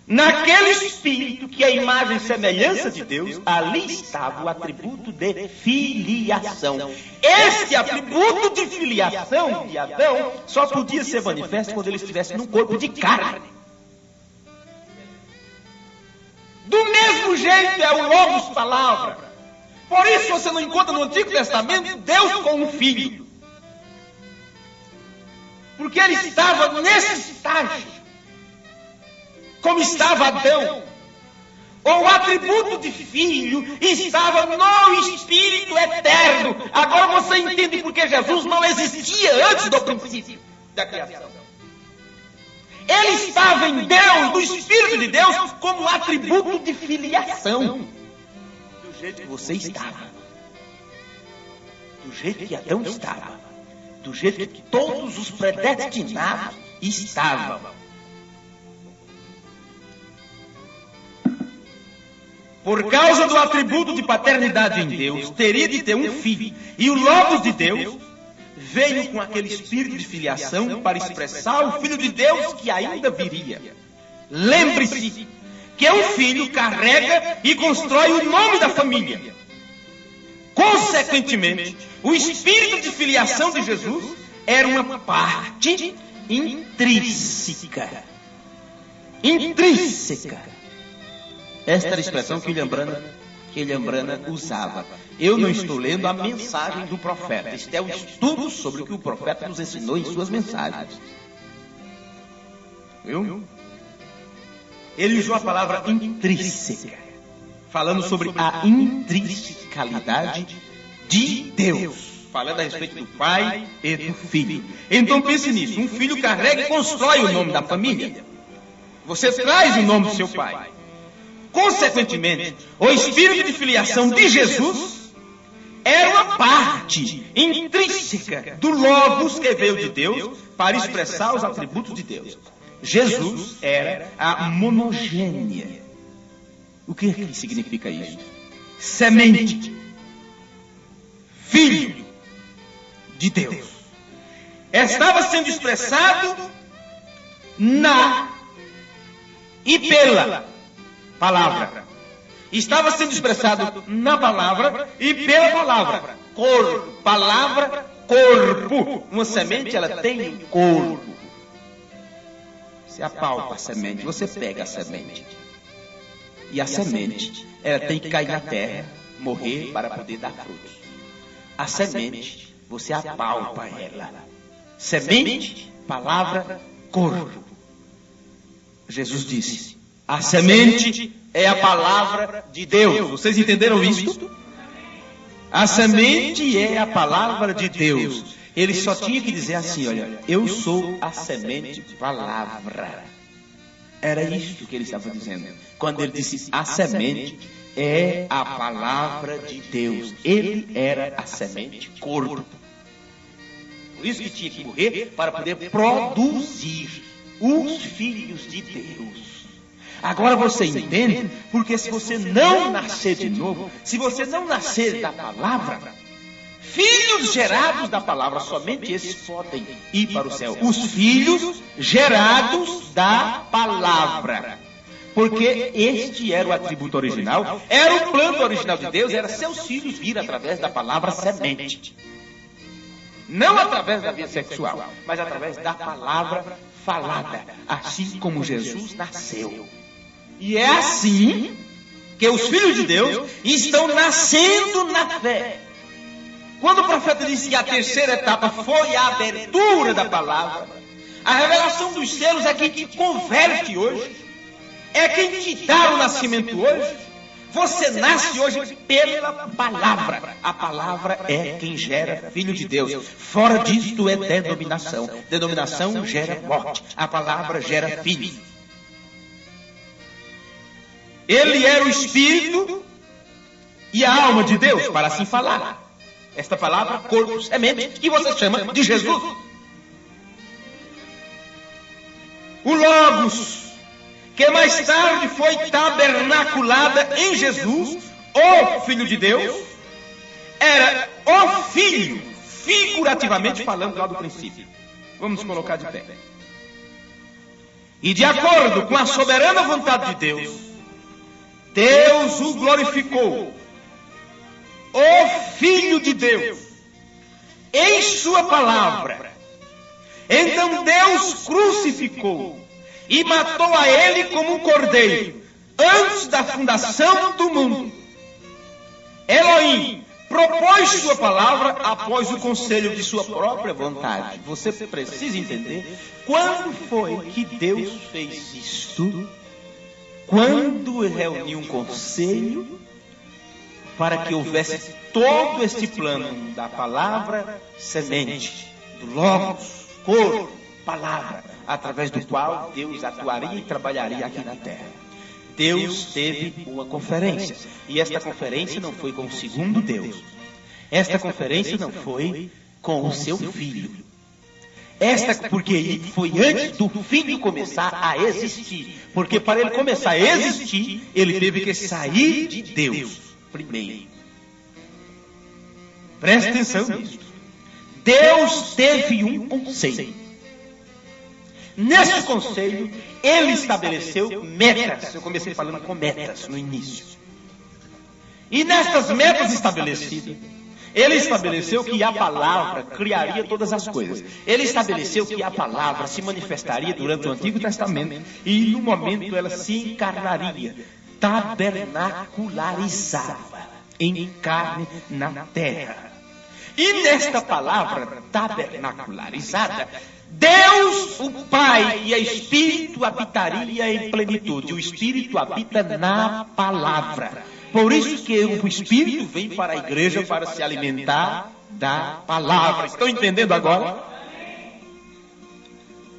naquele espírito que é a imagem e semelhança de Deus, ali estava o atributo de filiação. Esse atributo de filiação de Adão só podia ser manifesto quando ele estivesse num corpo de carne. Do mesmo jeito é o Logos palavra. Por isso você não encontra no Antigo Testamento Deus com um filho. Porque ele estava nesse estágio, como estava Adão. O atributo de filho estava no Espírito eterno. Agora você entende porque Jesus não existia antes do princípio da criação. Ele estava em Deus, no Espírito de Deus, como atributo de filiação. Do jeito que você estava. Do jeito que Adão estava. Do jeito que todos os predestinados estavam. Por causa do atributo de paternidade em Deus, teria de ter um filho. E o Logos de Deus veio com aquele espírito de filiação para expressar o Filho de Deus que ainda viria. Lembre-se que um filho carrega e constrói o nome da família. Consequentemente, o espírito de filiação de Jesus era uma parte intrínseca. Esta era a expressão que William Branham usava. Eu não estou lendo a mensagem do profeta. Este é um estudo sobre o que o profeta nos ensinou em suas mensagens. Viu? Ele usou a palavra intrínseca, falando sobre a intrinsecalidade de Deus, falando a respeito do Pai e do Filho. Então pense nisso. Um filho carrega e constrói o nome da família. Você traz o nome do seu pai. Consequentemente, o espírito de filiação de Jesus era uma parte intrínseca do Logos que veio de Deus para expressar os atributos de Deus. Jesus era a monogênia. O que significa isso? Semente. Filho de Deus. Estava sendo expressado na e pela palavra. Estava sendo expressado na palavra e pela palavra. Corpo, palavra, corpo. Uma semente, ela tem um corpo. Você apalpa a semente, você pega a semente. E a semente, ela tem que cair na terra, morrer para poder dar frutos. A semente, você apalpa ela. Semente, palavra, corpo. Jesus disse: a semente é a palavra de Deus. Vocês entenderam isso? A semente é a palavra de Deus. Ele só tinha que dizer assim: olha, eu sou a semente palavra. Era isso que ele estava dizendo. Quando ele disse a semente é a palavra de Deus. Ele era a semente corpo. Por isso que tinha que morrer para poder produzir os filhos de Deus. Agora você entende? Porque se você não nascer de novo, se você não nascer da palavra, filhos gerados da palavra, somente esses podem ir para o céu. Os filhos gerados da palavra. Porque este era o atributo original, era o plano original de Deus, era seus filhos vir através da palavra semente. Não através da via sexual, mas através da palavra falada, assim como Jesus nasceu. E é assim que os filhos de Deus estão nascendo na fé. Quando o profeta disse que a terceira etapa foi a abertura da palavra, a revelação dos selos é quem te converte hoje, é quem te dá o nascimento hoje. Você nasce hoje pela palavra. A palavra é quem gera filho de Deus. Fora disto é denominação. Denominação gera morte. A palavra gera filho. Ele era o Espírito e a alma de Deus, para assim falar. Esta palavra, corpo, semente, que você chama de Jesus. O Logos, que mais tarde foi tabernaculada em Jesus, o Filho de Deus, era o Filho, figurativamente falando lá do princípio. Vamos colocar de pé. E de acordo com a soberana vontade de Deus, Deus o glorificou, o Filho de Deus, em sua palavra. Então Deus crucificou e matou a ele como um cordeiro, antes da fundação do mundo. Elohim propôs sua palavra após o conselho de sua própria vontade. Você precisa entender quando foi que Deus fez isto. Quando reuniu um conselho para que houvesse todo este plano da palavra semente, do Logos, corpo, palavra, através do qual Deus atuaria e trabalharia aqui na terra. Deus teve uma conferência, e esta conferência não foi com o segundo Deus. Esta conferência não foi com o seu filho. Porque foi antes do filho começar a existir. Porque para ele começar a existir, ele teve que sair de Deus primeiro. Preste atenção nisso. Deus teve um conselho. Nesse conselho, ele estabeleceu metas. Eu comecei falando com metas no início. E nestas metas estabelecidas, ele estabeleceu que a palavra criaria todas as coisas. Ele estabeleceu que a palavra se manifestaria durante o Antigo Testamento e no momento ela se encarnaria, tabernacularizava em carne na terra. E nesta palavra tabernacularizada, Deus, o Pai e o Espírito habitaria em plenitude. O Espírito habita na palavra. Por isso que o Espírito vem para a igreja para se alimentar da palavra. Estão entendendo agora?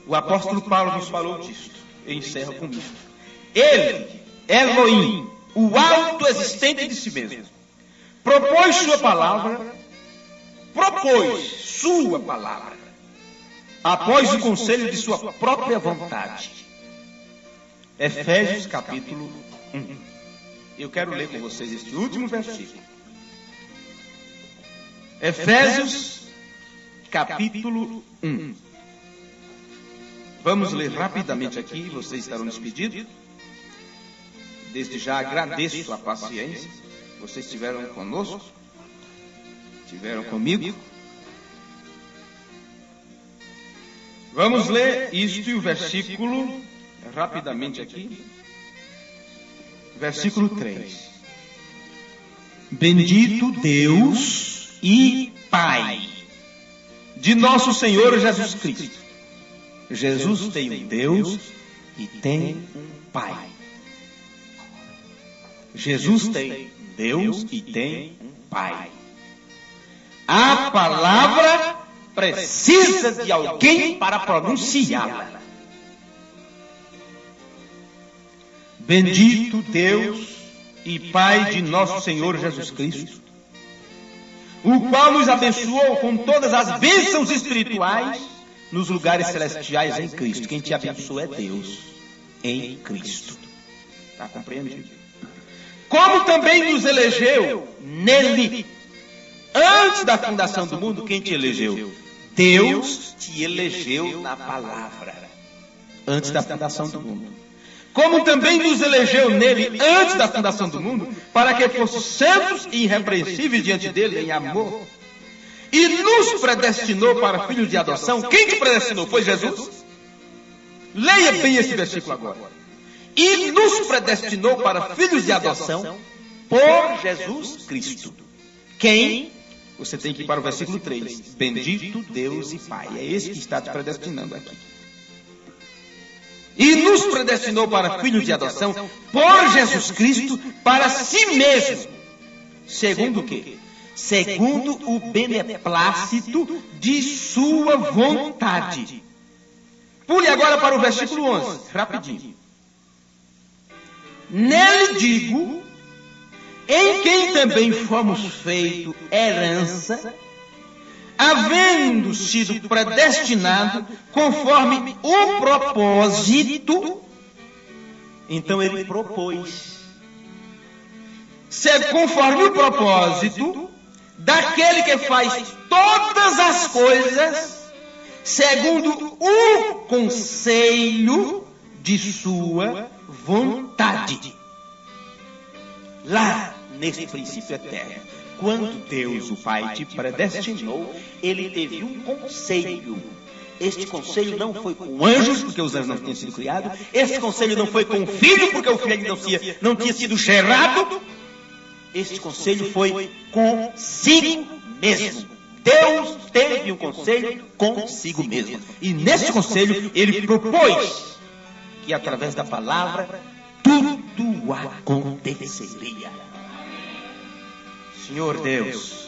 O apóstolo Paulo nos falou disso. Eu encerro com isso. Ele, Elohim, o autoexistente de si mesmo, propôs sua palavra, após o conselho de sua própria vontade. Efésios capítulo 1. Eu quero ler com vocês este último versículo. Efésios capítulo 1. Vamos ler rapidamente aqui, vocês estarão despedidos. Desde já agradeço a paciência. Vocês estiveram conosco, estiveram comigo. Vamos ler isto e o versículo, rapidamente aqui. Versículo 3. Bendito Deus e Pai de nosso Senhor Jesus Cristo. Jesus tem um Deus e tem um Pai. Jesus tem Deus e tem um Pai. A palavra precisa de alguém para pronunciá-la. Bendito Deus e Pai de nosso Senhor Jesus Cristo, o qual nos abençoou com todas as bênçãos espirituais nos lugares celestiais em Cristo. Quem te abençoa é Deus em Cristo. Está compreendido? Como também nos elegeu nele. Antes da fundação do mundo, quem te elegeu? Deus te elegeu na palavra. Antes da fundação do mundo. Como também nos elegeu nele antes da fundação do mundo, para que fossem santos e irrepreensíveis diante dele em amor. E nos predestinou para filhos de adoção. Quem te predestinou? Foi Jesus? Leia bem esse versículo agora. E nos predestinou para filhos de adoção por Jesus Cristo. Quem? Você tem que ir para o versículo 3. Bendito Deus e Pai. É esse que está te predestinando aqui. E nos nos predestinou para filhos de adoção por Jesus Cristo para si mesmo. Segundo o quê? Segundo o beneplácito de sua vontade. Pule agora para o versículo 11, rapidinho. Nele digo, em quem também fomos feito herança, havendo sido predestinado conforme o propósito. Então ele propôs. Conforme o propósito daquele que faz todas as coisas segundo o conselho de sua vontade. Lá, nesse princípio eterno, quando Deus, o Pai, te predestinou, Ele teve um conselho. Este conselho não foi com anjos, porque os anjos não tinham sido criados. Este conselho não foi com o Filho, porque o Filho não tinha sido gerado. Este conselho foi consigo mesmo. Deus teve um conselho consigo mesmo. E nesse conselho, Ele propôs que através da palavra, tudo aconteceria. Senhor Deus,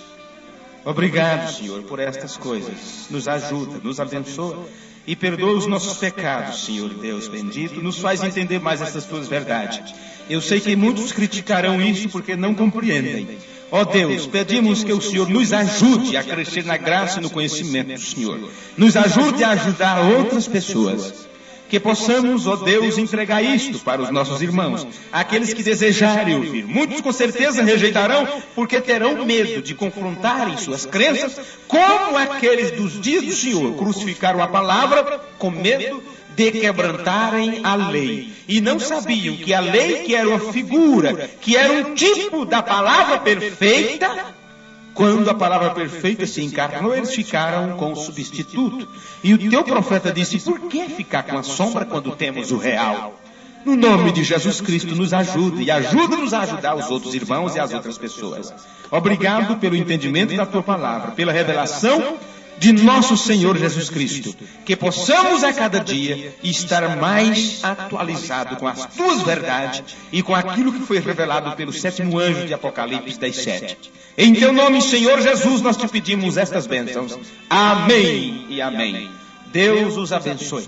obrigado, Senhor, por estas coisas. Nos ajuda, nos abençoa e perdoa os nossos pecados, Senhor Deus bendito. Nos faz entender mais essas tuas verdades. Eu sei que muitos criticarão isso porque não compreendem. Ó Deus, pedimos que o Senhor nos ajude a crescer na graça e no conhecimento do Senhor. Nos ajude a ajudar outras pessoas. Que possamos, ó Deus, entregar isto para os nossos irmãos, aqueles que desejarem ouvir. Muitos com certeza rejeitarão, porque terão medo de confrontarem suas crenças, como aqueles dos dias do Senhor crucificaram a palavra com medo de quebrantarem a lei. E não sabiam que a lei, que era uma figura, que era um tipo da palavra perfeita, quando a palavra perfeita se encarnou, eles ficaram com o substituto. E o teu profeta disse, por que ficar com a sombra quando temos o real? No nome de Jesus Cristo, nos ajude e ajuda-nos a ajudar os outros irmãos e as outras pessoas. Obrigado pelo entendimento da tua palavra, pela revelação de nosso Senhor Jesus Cristo. Que possamos a cada dia estar mais atualizado com as tuas verdades e com aquilo que foi revelado pelo 7º anjo de Apocalipse 10:7. Em teu nome, Senhor Jesus, nós te pedimos estas bênçãos. Amém e amém. Deus os abençoe.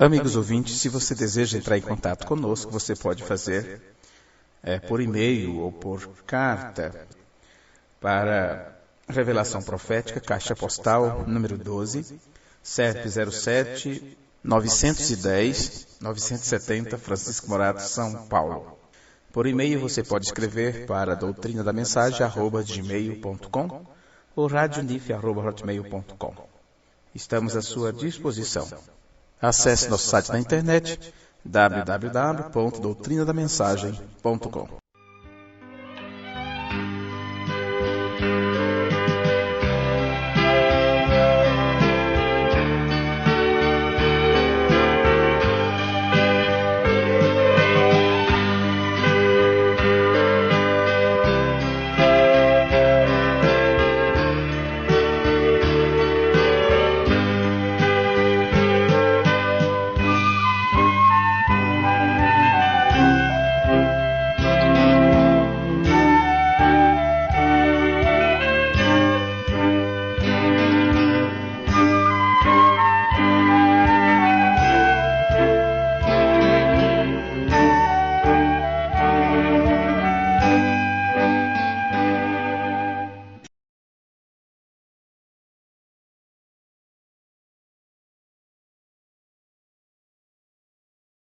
Amigos ouvintes, se você deseja entrar em contato conosco, você pode fazer por e-mail ou por carta para Revelação Profética, Caixa Postal, número 12, CEP 07-910-970, Francisco Morato, São Paulo. Por e-mail você pode escrever para doutrinadamensagem@gmail.com ou radionif@hotmail.com. Estamos à sua disposição. Acesse nosso site na internet www.doutrinadamensagem.com.